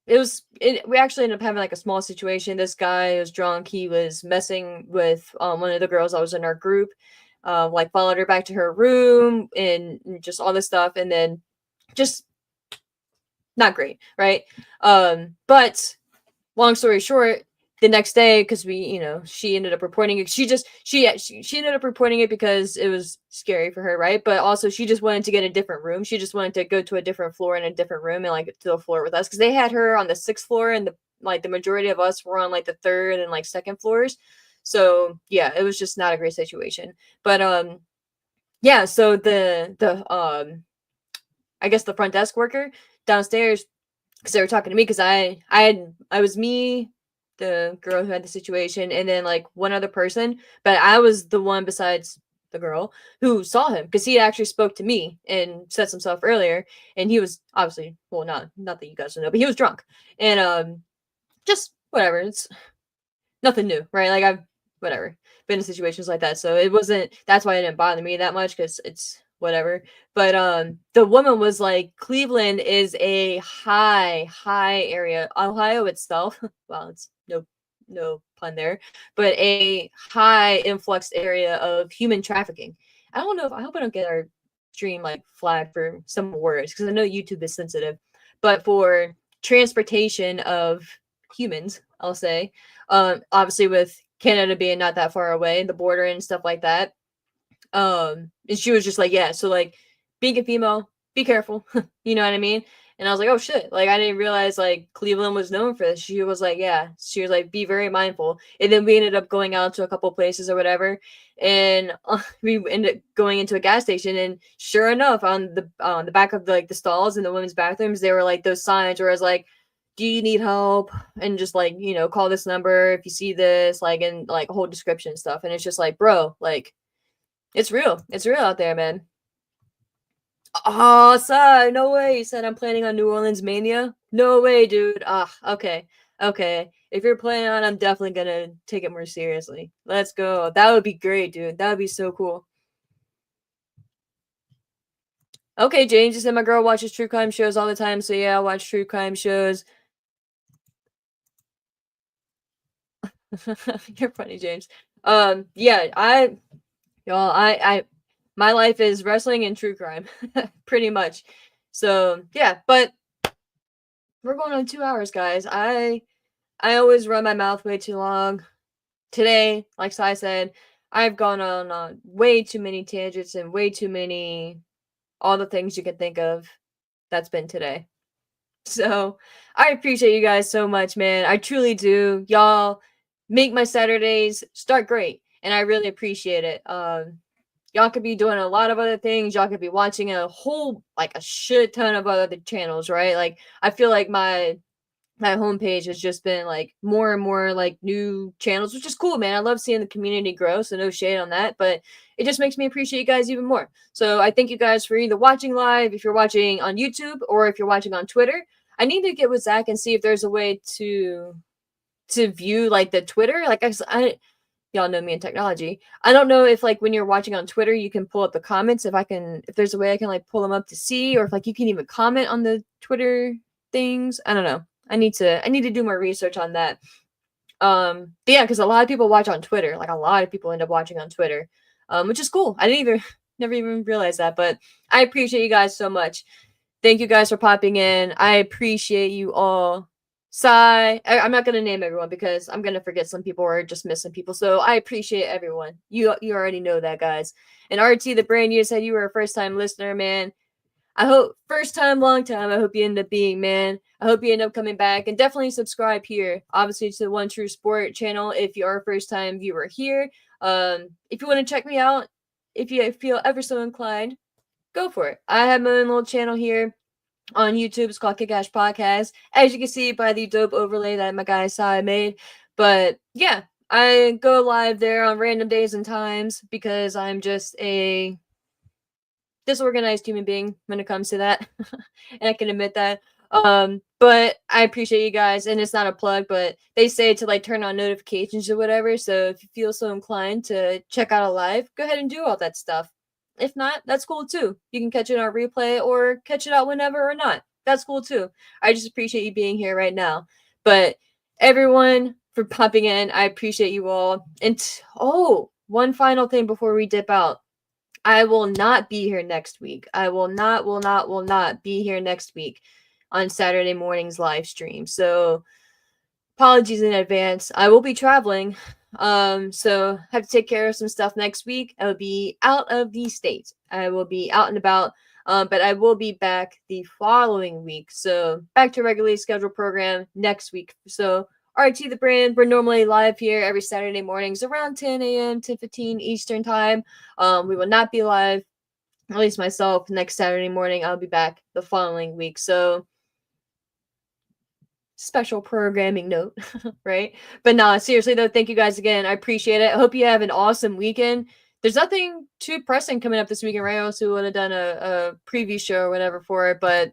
we actually ended up having like a small situation. This guy was drunk. He was messing with one of the girls that was in our group. Like followed her back to her room and just all this stuff, and then just not great, right? But long story short, the next day, because she ended up reporting it. She ended up reporting it because it was scary for her, right? But also she just wanted to get a different room. She just wanted to go to a different floor in a different room and like to the floor with us because they had her on the 6th floor and the majority of us were on like the 3rd and like 2nd floors. So yeah, it was just not a great situation. But yeah. So the I guess the front desk worker downstairs, because they were talking to me because I was me, the girl who had the situation, and then like one other person, but I was the one besides the girl who saw him because he actually spoke to me and said some stuff earlier, and he was obviously, well, not that you guys know, but he was drunk and just whatever. It's nothing new, right? Like I've whatever been in situations like that, so it wasn't. That's why it didn't bother me that much because it's whatever. But the woman was like, Cleveland is a high area. Ohio itself, well, it's no pun there, but a high influx area of human trafficking. I don't know if I hope I don't get our stream like flagged for some words because I know YouTube is sensitive, but for transportation of humans, I'll say. Obviously with Canada being not that far away, the border and stuff like that. And she was just like, yeah, so like being a female, be careful. You know what I mean? And I was like, oh shit. Like, I didn't realize like Cleveland was known for this. She was like, yeah. She was like, be very mindful. And then we ended up going out to a couple places or whatever. And we ended up going into a gas station. And sure enough, on the back of the stalls in the women's bathrooms, there were like those signs where I was like, do you need help? And just like, call this number if you see this, like, and like a whole description and stuff. And it's just like, bro, like, it's real. It's real out there, man. Oh, son, no way. You said I'm planning on New Orleans Mania? No way, dude. Ah, okay. Okay. If you're planning on, I'm definitely gonna take it more seriously. Let's go. That would be great, dude. That would be so cool. Okay, Jane just said my girl watches true crime shows all the time, so yeah, I watch true crime shows. You're funny, James. Yeah, my life is wrestling and true crime, pretty much. So yeah, but we're going on 2 hours, guys. I always run my mouth way too long. Today, like Sai said, I've gone on way too many tangents and way too many all the things you can think of. That's been today. So I appreciate you guys so much, man. I truly do. Y'all make my Saturdays start great, and I really appreciate it. Y'all could be doing a lot of other things. Y'all could be watching a whole like a shit ton of other channels, right? Like I feel like my homepage has just been like more and more like new channels, which is cool, man. I love seeing the community grow, so no shade on that, but it just makes me appreciate you guys even more. So I thank you guys for either watching live, if you're watching on YouTube, or if you're watching on Twitter. I need to get with Zach and see if there's a way to view like the Twitter. Like I y'all know me in technology. I don't know if like when you're watching on Twitter, you can pull up the comments. If there's a way I can like pull them up to see, or if like you can even comment on the Twitter things. I don't know. I need to do more research on that. But yeah, because a lot of people watch on Twitter. Like a lot of people end up watching on Twitter, which is cool. I didn't even never even realize that, but I appreciate you guys so much. Thank you guys for popping in. I appreciate you all. Sai, I'm not gonna name everyone because I'm gonna forget some people or just miss some people. So I appreciate everyone. You already know that, guys. And RT the Brain, you said you were a first time listener, man. I hope first time, long time. I hope you end up being, man. I hope you end up coming back and definitely subscribe here. Obviously to the One True Sport channel if you are a first time viewer here. If you want to check me out, if you feel ever so inclined, go for it. I have my own little channel here on YouTube. It's called Kick Ash Podcast. As you can see by the dope overlay that my guy Sai made. But yeah, I go live there on random days and times because I'm just a disorganized human being when it comes to that. And I can admit that. But I appreciate you guys, and it's not a plug, but they say to like turn on notifications or whatever. So if you feel so inclined to check out a live, go ahead and do all that stuff. If not, that's cool too. You can catch it on replay or catch it out whenever or not. That's cool too. I just appreciate you being here right now. But everyone for popping in, I appreciate you all. And one final thing before we dip out. I will not be here next week. I will not be here next week on Saturday morning's live stream. So apologies in advance. I will be traveling. So have to take care of some stuff next week. I will be out of the state. I will be out and about. But I will be back the following week. So back to regularly scheduled program next week. So RT the Brand, we're normally live here every Saturday mornings around 10 a.m., 10:15 Eastern time. We will not be live, at least myself, next Saturday morning. I'll be back the following week. So special programming note, right? But nah, seriously though, thank you guys again. I appreciate it. I hope you have an awesome weekend. There's nothing too pressing coming up this weekend, right? I also would have done a preview show or whatever for it, but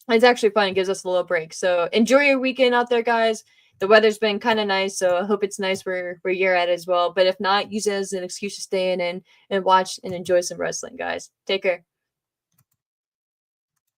it's actually fun. It gives us a little break. So enjoy your weekend out there, guys. The weather's been kind of nice, so I hope it's nice where you're at as well. But if not, use it as an excuse to stay in and watch and enjoy some wrestling, guys. Take care.